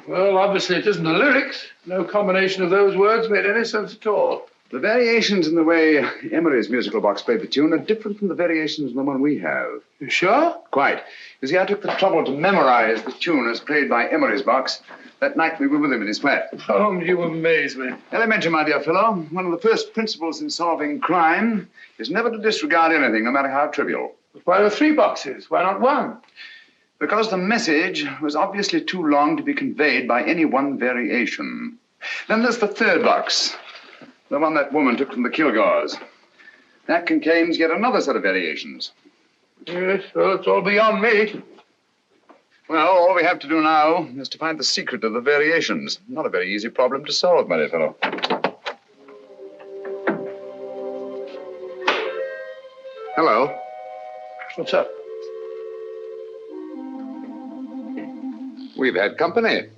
Well, obviously it isn't the lyrics. No combination of those words made any sense at all. The variations in the way Emery's musical box played the tune are different from the variations in the one we have. You sure? Quite. You see, I took the trouble to memorize the tune as played by Emery's box that night we were with him in his flat. Holmes, you amaze me. Elementary, my dear fellow. One of the first principles in solving crime is never to disregard anything, no matter how trivial. But why are 3 boxes? Why not 1? Because the message was obviously too long to be conveyed by any one variation. Then there's the 3rd box, the one that woman took from the Kilgores. That contains yet another set of variations. Yes, well, it's all beyond me. Well, all we have to do now is to find the secret of the variations. Not a very easy problem to solve, my dear fellow. Hello. What's up? We've had company.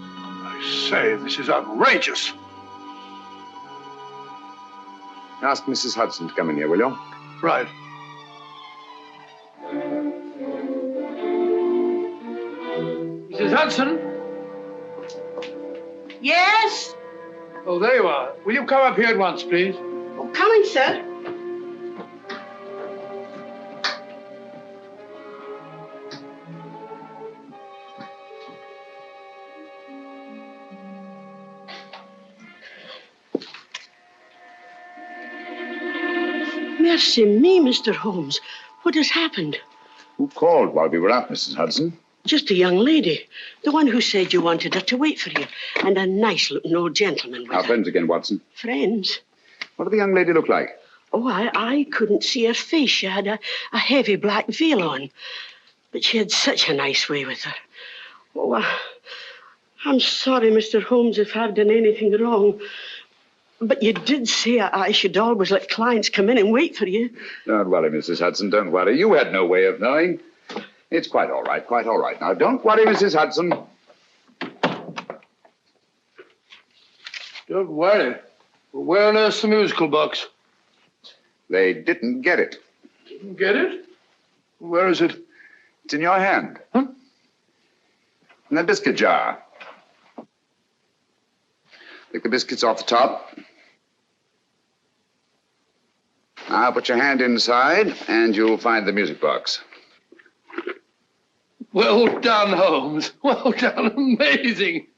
I say, this is outrageous. Ask Mrs. Hudson to come in here, will you? Right. Mrs. Hudson? Yes? Oh, there you are. Will you come up here at once, please? Oh, coming, sir. Mercy me, Mr. Holmes. What has happened? Who called while we were out, Mrs. Hudson? Just a young lady. The one who said you wanted her to wait for you. And a nice-looking old gentleman with Our her. friends again, Watson. Friends? What did the young lady look like? Oh, I couldn't see her face. She had a heavy black veil on. But she had such a nice way with her. Oh, I'm sorry, Mr. Holmes, if I've done anything wrong. But you did say I should always let clients come in and wait for you. Don't worry, Mrs. Hudson, don't worry. You had no way of knowing. It's quite all right, quite all right. Now, don't worry, Mrs. Hudson. Don't worry. Where on earth's the musical box? They didn't get it. Didn't get it? Where is it? It's in your hand. Huh? In that biscuit jar. Take the biscuits off the top. Now put your hand inside, and you'll find the music box. Well done, Holmes. Well done. Amazing.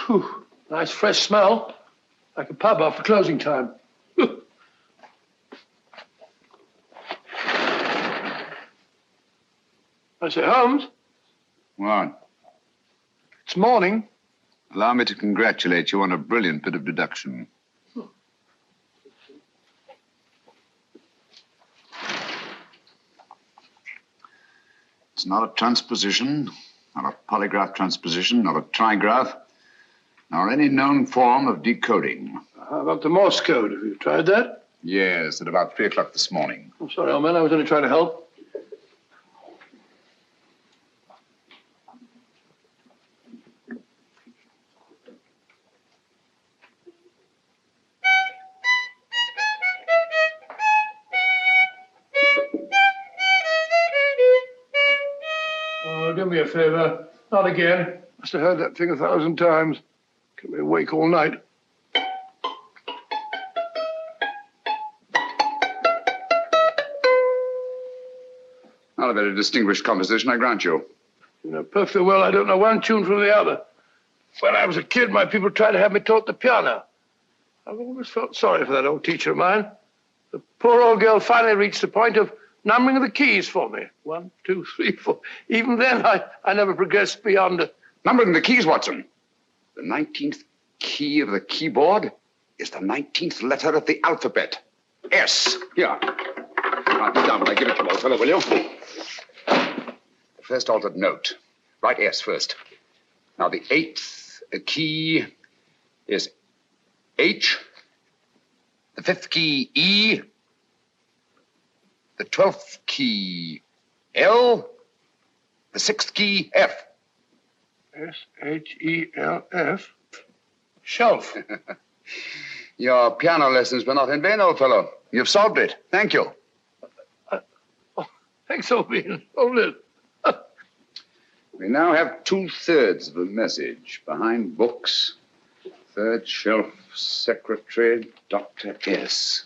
Whew. Nice fresh smell. Like a pub after closing time. I say, Holmes? What? It's morning. Allow me to congratulate you on a brilliant bit of deduction. It's not a transposition, not a polygraph transposition, not a trigraph, nor any known form of decoding. How about the Morse code? Have you tried that? Yes, at about 3 o'clock this morning. I'm sorry, old man. I was only trying to help. Oh, do me a favor. Not again. Must have heard that thing 1,000 times. Kept me awake all night. Not a very distinguished composition, I grant you. You know perfectly well I don't know one tune from the other. When I was a kid, my people tried to have me taught the piano. I've always felt sorry for that old teacher of mine. The poor old girl finally reached the point of numbering the keys for me. 1, 2, 3, 4. Even then, I never progressed beyond... Numbering the keys, Watson. The 19th key of the keyboard is the 19th letter of the alphabet. S. Here. Write it down when I give it to you, old fellow, will you? First altered note. Write S first. Now, the 8th key is H. The 5th key, E. The 12th key, L. The 6th key, F. S-H-E-L-F. Shelf. Your piano lessons were not in vain, old fellow. You've solved it. Thank you. Thanks, old bean. Hold it. We now have 2/3 of a message. Behind books, 3rd shelf, secretary, Dr. S.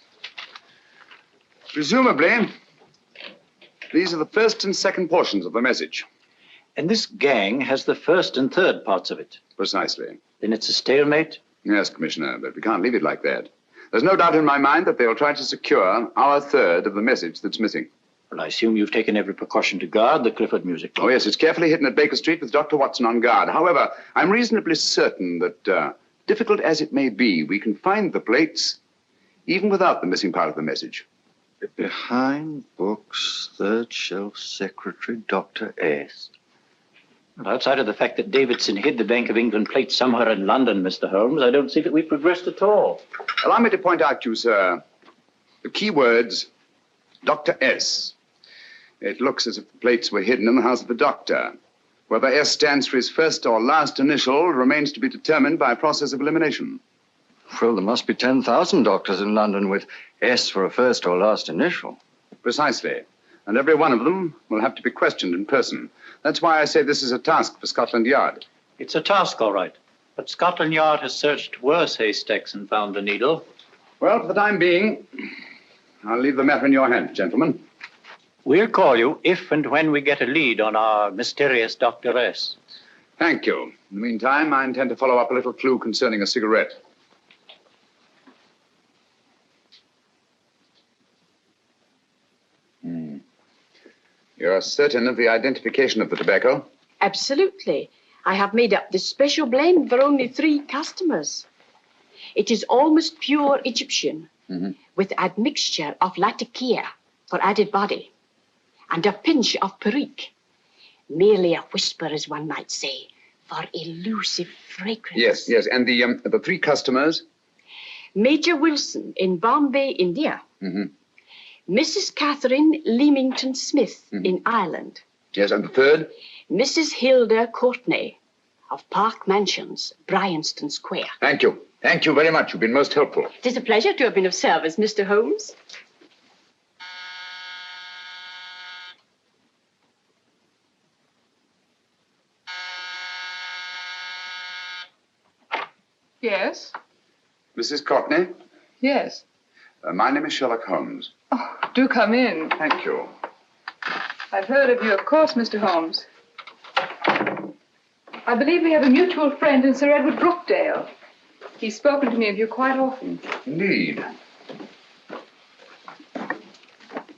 Presumably, these are the first and second portions of the message. And this gang has the first and third parts of it. Precisely. Then it's a stalemate? Yes, Commissioner, but we can't leave it like that. There's no doubt in my mind that they'll try to secure our third of the message that's missing. Well, I assume you've taken every precaution to guard the Clifford music box. Oh, yes, it's carefully hidden at Baker Street with Dr. Watson on guard. However, I'm reasonably certain that, difficult as it may be, we can find the plates even without the missing part of the message. Behind books, 3rd shelf, secretary, Dr. S. Well, outside of the fact that Davidson hid the Bank of England plate somewhere in London, Mr. Holmes, I don't see that we've progressed at all. Allow me to point out to you, sir, the key words Dr. S. It looks as if the plates were hidden in the house of the doctor. Whether S stands for his first or last initial remains to be determined by a process of elimination. Well, there must be 10,000 doctors in London with S for a first or last initial. Precisely. And every one of them will have to be questioned in person. That's why I say this is a task for Scotland Yard. It's a task, all right. But Scotland Yard has searched worse haystacks and found a needle. Well, for the time being, I'll leave the matter in your hands, gentlemen. We'll call you if and when we get a lead on our mysterious Dr. S. Thank you. In the meantime, I intend to follow up a little clue concerning a cigarette. You're certain of the identification of the tobacco? Absolutely. I have made up this special blend for only 3 customers. It is almost pure Egyptian, with admixture of latakia for added body, and a pinch of perique. Merely a whisper, as one might say, for elusive fragrance. Yes. And the 3 customers? Major Wilson in Bombay, India. Mrs. Catherine Leamington Smith in Ireland. Yes, and the 3rd? Mrs. Hilda Courtney of Park Mansions, Bryanston Square. Thank you. Thank you very much. You've been most helpful. It is a pleasure to have been of service, Mr. Holmes. Yes? Mrs. Courtney? Yes. My name is Sherlock Holmes. Oh, do come in. Thank you. I've heard of you, of course, Mr. Holmes. I believe we have a mutual friend in Sir Edward Brookdale. He's spoken to me of you quite often. Indeed.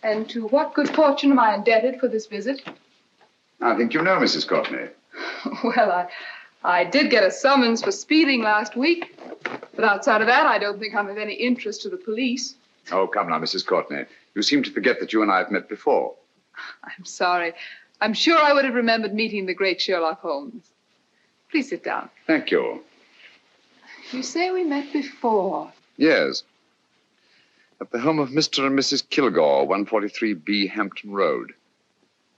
And to what good fortune am I indebted for this visit? I think you know Mrs. Courtney. Well, I did get a summons for speeding last week. But outside of that, I don't think I'm of any interest to the police. Oh, come now, Mrs. Courtney. You seem to forget that you and I have met before. I'm sorry. I'm sure I would have remembered meeting the great Sherlock Holmes. Please sit down. Thank you. You say we met before. Yes. At the home of Mr. and Mrs. Kilgore, 143B Hampton Road.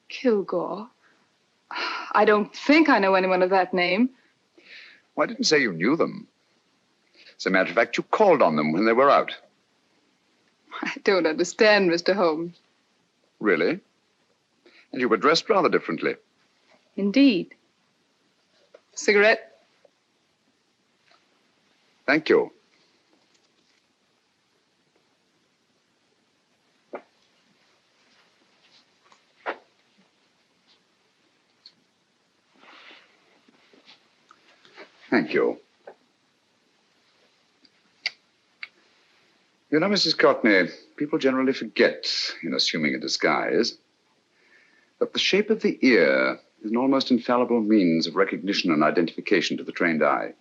Kilgore? I don't think I know anyone of that name. Well, I didn't say you knew them. As a matter of fact, you called on them when they were out. I don't understand, Mr. Holmes. Really? And you were dressed rather differently. Indeed. Cigarette? Thank you. Thank you. You know, Mrs. Courtney, people generally forget, in assuming a disguise, that the shape of the ear is an almost infallible means of recognition and identification to the trained eye.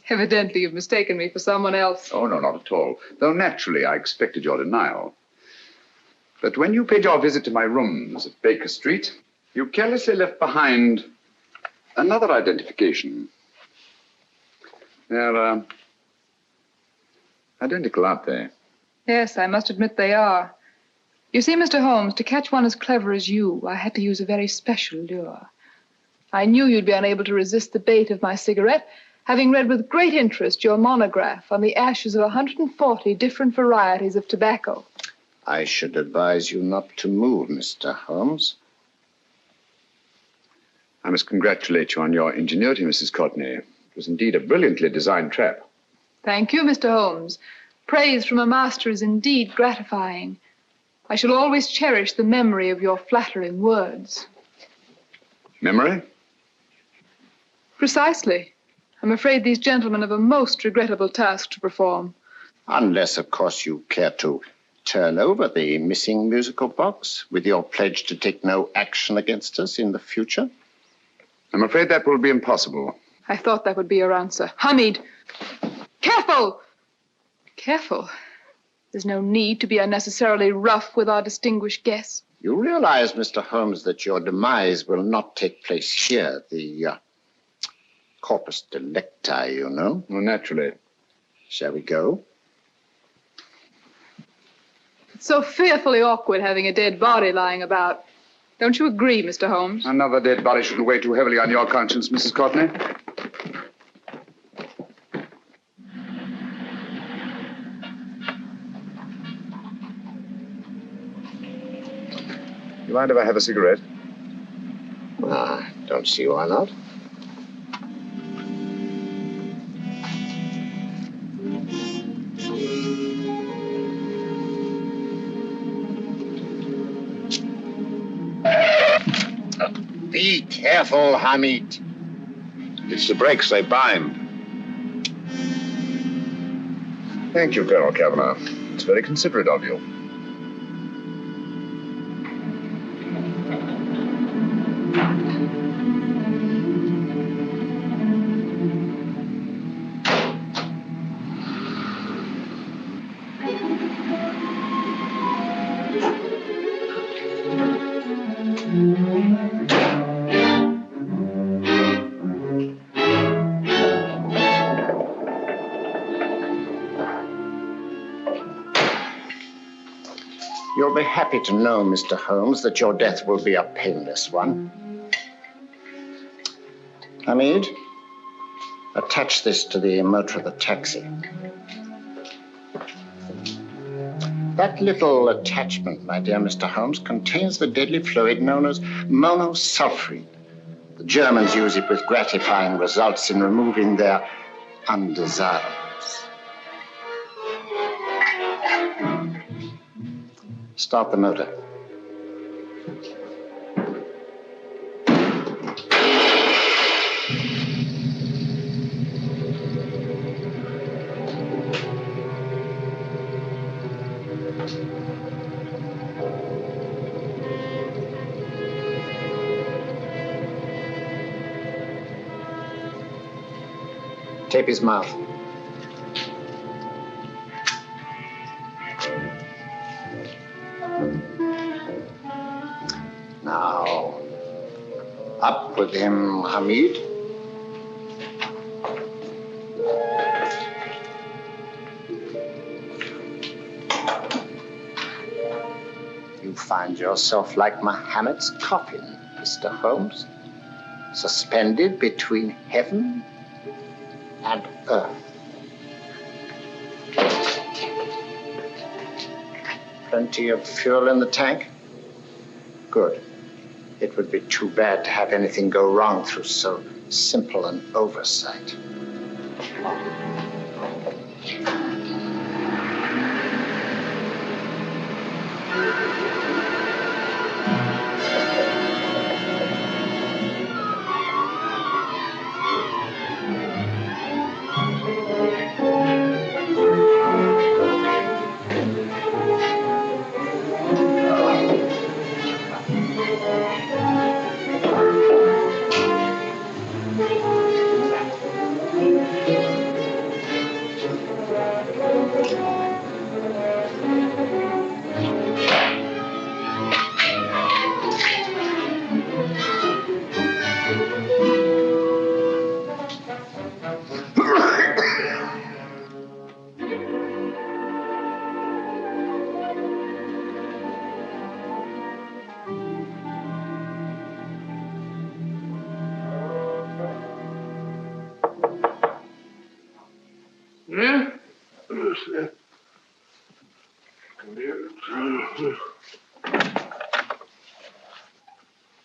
Evidently, you've mistaken me for someone else. Oh, no, not at all. Though naturally, I expected your denial. But when you paid your visit to my rooms at Baker Street, you carelessly left behind another identification. They're identical, aren't they? Yes, I must admit they are. You see, Mr. Holmes, to catch one as clever as you, I had to use a very special lure. I knew you'd be unable to resist the bait of my cigarette, having read with great interest your monograph on the ashes of 140 different varieties of tobacco. I should advise you not to move, Mr. Holmes. I must congratulate you on your ingenuity, Mrs. Courtney. It was indeed a brilliantly designed trap. Thank you, Mr. Holmes. Praise from a master is indeed gratifying. I shall always cherish the memory of your flattering words. Memory? Precisely. I'm afraid these gentlemen have a most regrettable task to perform. Unless, of course, you care to turn over the missing musical box with your pledge to take no action against us in the future. I'm afraid that will be impossible. I thought that would be your answer. Hamid! Careful! Careful. There's no need to be unnecessarily rough with our distinguished guest. You realize, Mr. Holmes, that your demise will not take place here. The corpus delicti, you know. Well, naturally. Shall we go? It's so fearfully awkward having a dead body lying about. Don't you agree, Mr. Holmes? Another dead body shouldn't weigh too heavily on your conscience, Mrs. Courtney. You mind if I have a cigarette? Don't see why not. Be careful, Hamid. It's the brakes, they bind. Thank you, Colonel Kavanagh. It's very considerate of you. You'll be happy to know, Mr. Holmes, that your death will be a painless one. Hamid, attach this to the motor of the taxi. That little attachment, my dear Mr. Holmes, contains the deadly fluid known as monosulfide. The Germans use it with gratifying results in removing their undesirables. Start the motor. Tape his mouth. Now, up with him, Hamid. You find yourself like Muhammad's coffin, Mr. Holmes, suspended between heaven and earth. Plenty of fuel in the tank? Good. It would be too bad to have anything go wrong through so simple an oversight.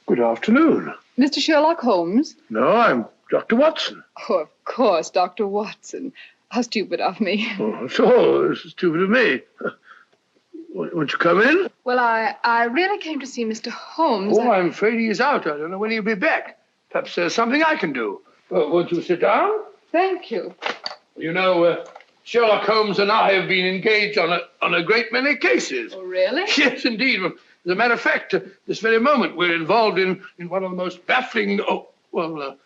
Good afternoon. Mr. Sherlock Holmes? No, I'm Dr. Watson. Oh, of course, Dr. Watson. How stupid of me. Oh, so this is stupid of me. Won't you come in? Well, I really came to see Mr. Holmes. Oh, I'm afraid he is out. I don't know when he'll be back. Perhaps there's something I can do. Won't you sit down? Thank you. You know, Sherlock Holmes and I have been engaged on a great many cases. Oh, really? Yes, indeed. As a matter of fact, this very moment, we're involved in one of the most baffling... Oh, well,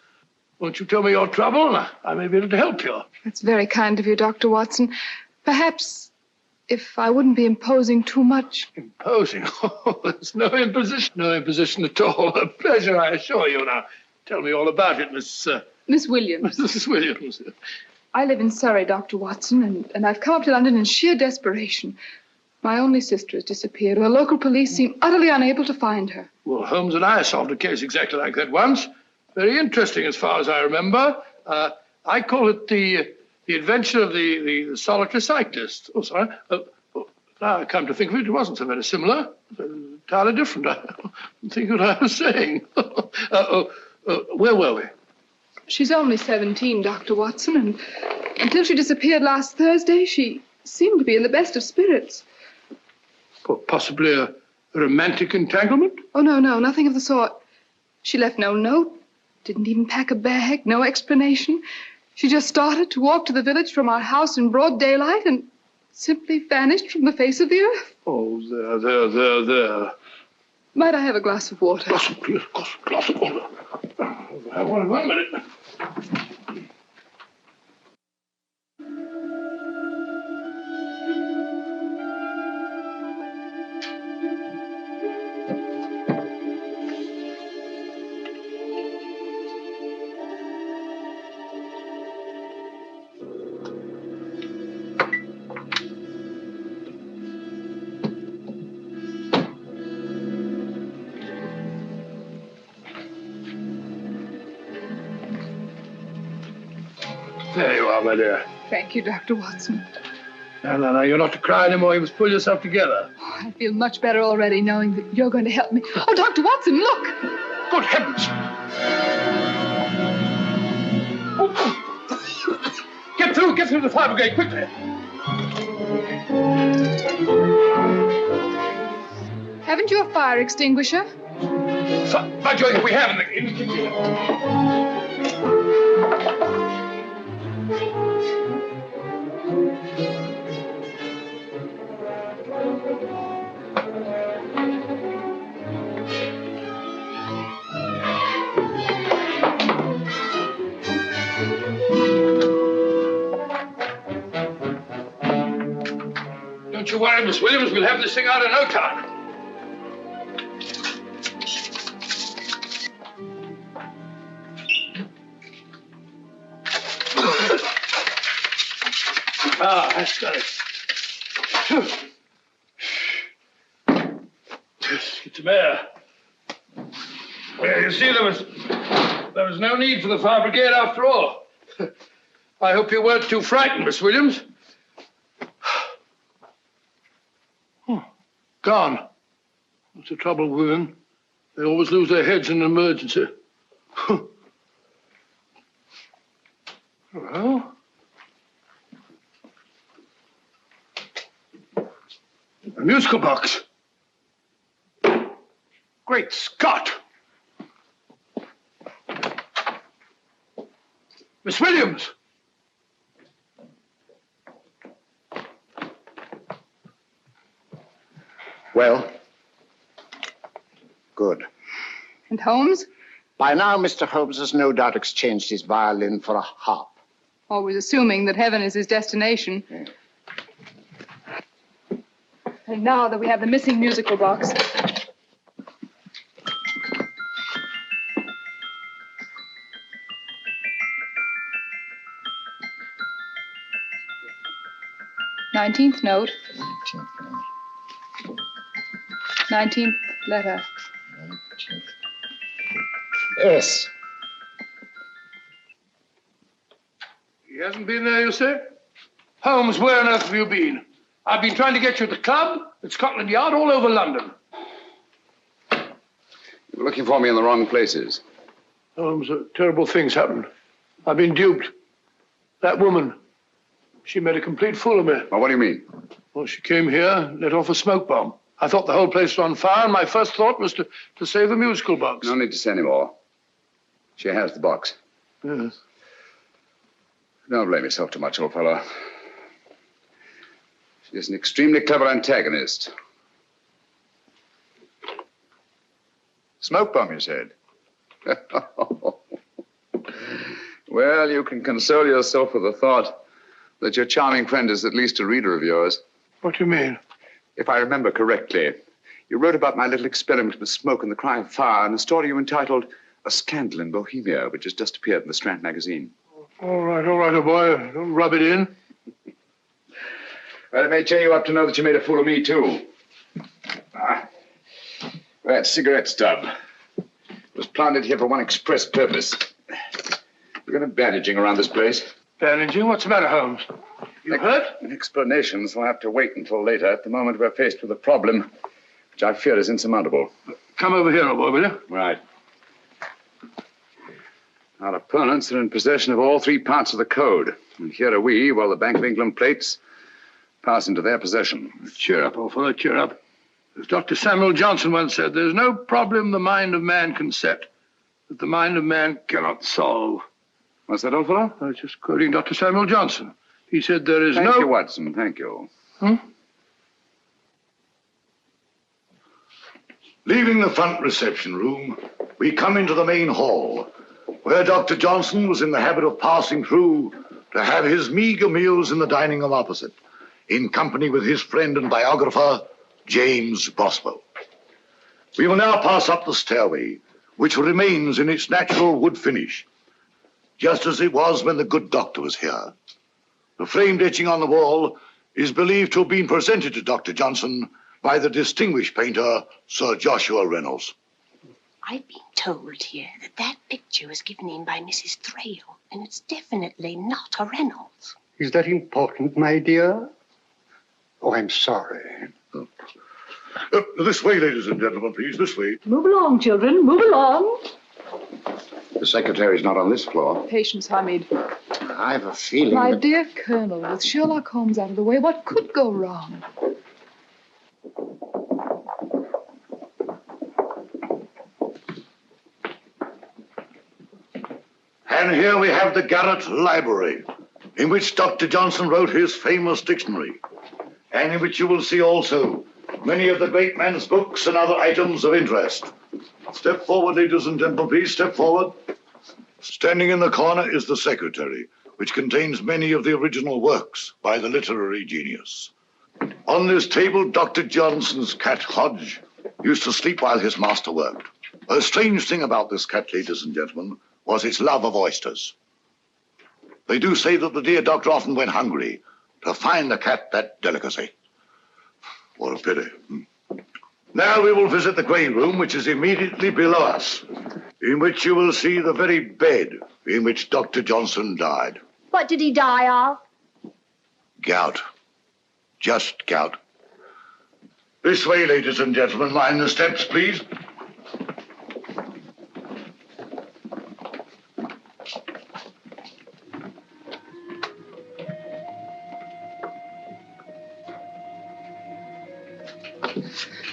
won't you tell me your trouble? I may be able to help you. That's very kind of you, Dr. Watson. Perhaps if I wouldn't be imposing too much. Imposing? Oh, there's no imposition. No imposition at all. A pleasure, I assure you. Now, tell me all about it, Miss Williams. Mrs. Williams. I live in Surrey, Dr. Watson, and I've come up to London in sheer desperation. My only sister has disappeared, and the local police seem utterly unable to find her. Well, Holmes and I solved a case exactly like that once. Very interesting as far as I remember. I call it the adventure of the solitary cyclist. Oh, sorry. Now I come to think of it, it wasn't so very similar. Entirely different. I don't think what I was saying. Where were we? She's only 17, Dr. Watson, and until she disappeared last Thursday, she seemed to be in the best of spirits. Possibly a romantic entanglement? Oh, no, nothing of the sort. She left no note, didn't even pack a bag, no explanation. She just started to walk to the village from our house in broad daylight and simply vanished from the face of the earth. Oh, there. Might I have a glass of water? Glass of water. One minute. There you are, my dear. Thank you, Dr. Watson. No, you're not to cry anymore. You must pull yourself together. Oh, I feel much better already knowing that you're going to help me. Oh, Dr. Watson, look! Good heavens! Get through the fire brigade, quickly! Haven't you a fire extinguisher? By Jove, we have in the kitchen. Don't you worry, Miss Williams. We'll have this thing out in no time. That's got it. Get some air. Well, you see, there was no need for the fire brigade after all. I hope you weren't too frightened, Miss Williams. Gone. That's the trouble with women. They always lose their heads in an emergency. Well... a musical box. Great Scott! Miss Williams! Well, good. And Holmes? By now, Mr. Holmes has no doubt exchanged his violin for a harp. Always assuming that heaven is his destination. Yeah. And now that we have the missing musical box. Nineteenth note. 19th letter. Yes. He hasn't been there, you say? Holmes, where on earth have you been? I've been trying to get you at the club, at Scotland Yard, all over London. You're looking for me in the wrong places. Holmes, terrible things happened. I've been duped. That woman, she made a complete fool of me. Well, what do you mean? Well, she came here, let off a smoke bomb. I thought the whole place was on fire, and my first thought was to save the musical box. No need to say any more. She has the box. Yes. Don't blame yourself too much, old fellow. She's an extremely clever antagonist. Smoke bomb, you said? Well, you can console yourself with the thought that your charming friend is at least a reader of yours. What do you mean? If I remember correctly, you wrote about my little experiment with smoke and the cry of fire in a story you entitled A Scandal in Bohemia, which has just appeared in the Strand magazine. All right, old boy. Don't rub it in. Well, it may cheer you up to know that you made a fool of me, too. That cigarette stub was planted here for one express purpose. We're going to bandaging around this place. Bandaging? What's the matter, Holmes? You hurt? Explanations will have to wait until later. At the moment, we're faced with a problem which I fear is insurmountable. Come over here, old boy, will you? Right. Our opponents are in possession of all three parts of the code. And here are we, while the Bank of England plates pass into their possession. Cheer up, old fellow, cheer up. As Dr. Samuel Johnson once said, there's no problem the mind of man can set that the mind of man cannot solve. What's that, old fellow? I was just quoting Dr. Samuel Johnson. He said there is Thank you, Watson. Thank you. Leaving the front reception room, we come into the main hall, where Dr. Johnson was in the habit of passing through to have his meager meals in the dining room opposite, in company with his friend and biographer, James Boswell. We will now pass up the stairway, which remains in its natural wood finish, just as it was when the good doctor was here. The framed etching on the wall is believed to have been presented to Dr. Johnson by the distinguished painter, Sir Joshua Reynolds. I've been told here that that picture was given in by Mrs. Thrale, and it's definitely not a Reynolds. Is that important, my dear? Oh, I'm sorry. This way, ladies and gentlemen, please, this way. Move along, children, move along. The secretary's not on this floor. Patience, Hamid. I have a feeling My that... dear Colonel, with Sherlock Holmes out of the way, what could go wrong? And here we have the Garrett Library, in which Dr. Johnson wrote his famous dictionary, and in which you will see also many of the great man's books and other items of interest. Step forward, ladies and gentlemen, please, step forward. Standing in the corner is the secretary, which contains many of the original works by the literary genius. On this table, Dr. Johnson's cat, Hodge, used to sleep while his master worked. A strange thing about this cat, ladies and gentlemen, was its love of oysters. They do say that the dear doctor often went hungry to find the cat that delicacy. What a pity. Now we will visit the grey room, which is immediately below us, in which you will see the very bed in which Dr. Johnson died. What did he die of? Gout. Just gout. This way, ladies and gentlemen. Mind the steps, please.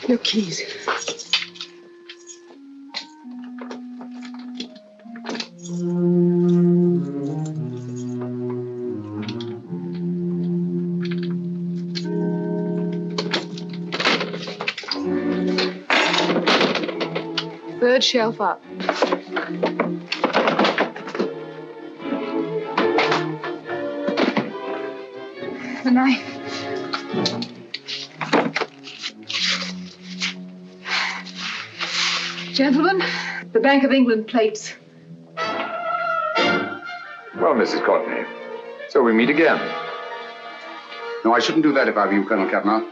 Your keys. Third shelf up. The knife. Gentlemen, the Bank of England plates. Well, Mrs. Courtney, so we meet again. No, I shouldn't do that if I were you, Colonel Cavanaugh.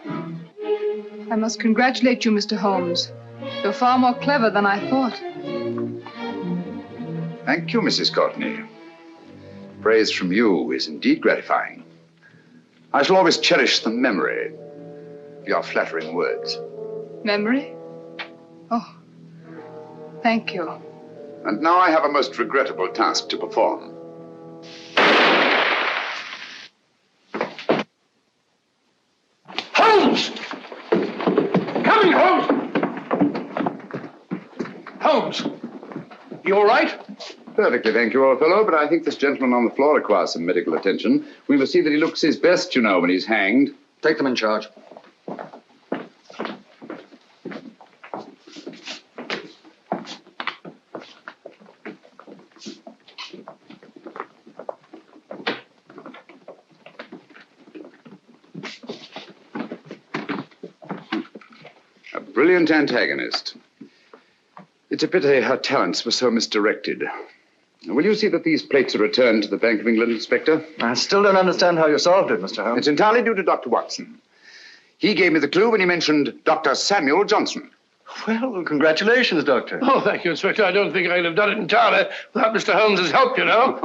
I must congratulate you, Mr. Holmes. You're far more clever than I thought. Thank you, Mrs. Courtney. Praise from you is indeed gratifying. I shall always cherish the memory of your flattering words. Memory? Oh, thank you. And now I have a most regrettable task to perform. Holmes! Coming, Holmes! Holmes! You all right? Perfectly, thank you, old fellow, but I think this gentleman on the floor requires some medical attention. We must see that he looks his best, you know, when he's hanged. Take them in charge. A brilliant antagonist. It's a pity her talents were so misdirected. Will you see that these plates are returned to the Bank of England, Inspector? I still don't understand how you solved it, Mr. Holmes. It's entirely due to Dr. Watson. He gave me the clue when he mentioned Dr. Samuel Johnson. Well, congratulations, Doctor. Oh, thank you, Inspector. I don't think I could have done it entirely without Mr. Holmes's help, you know.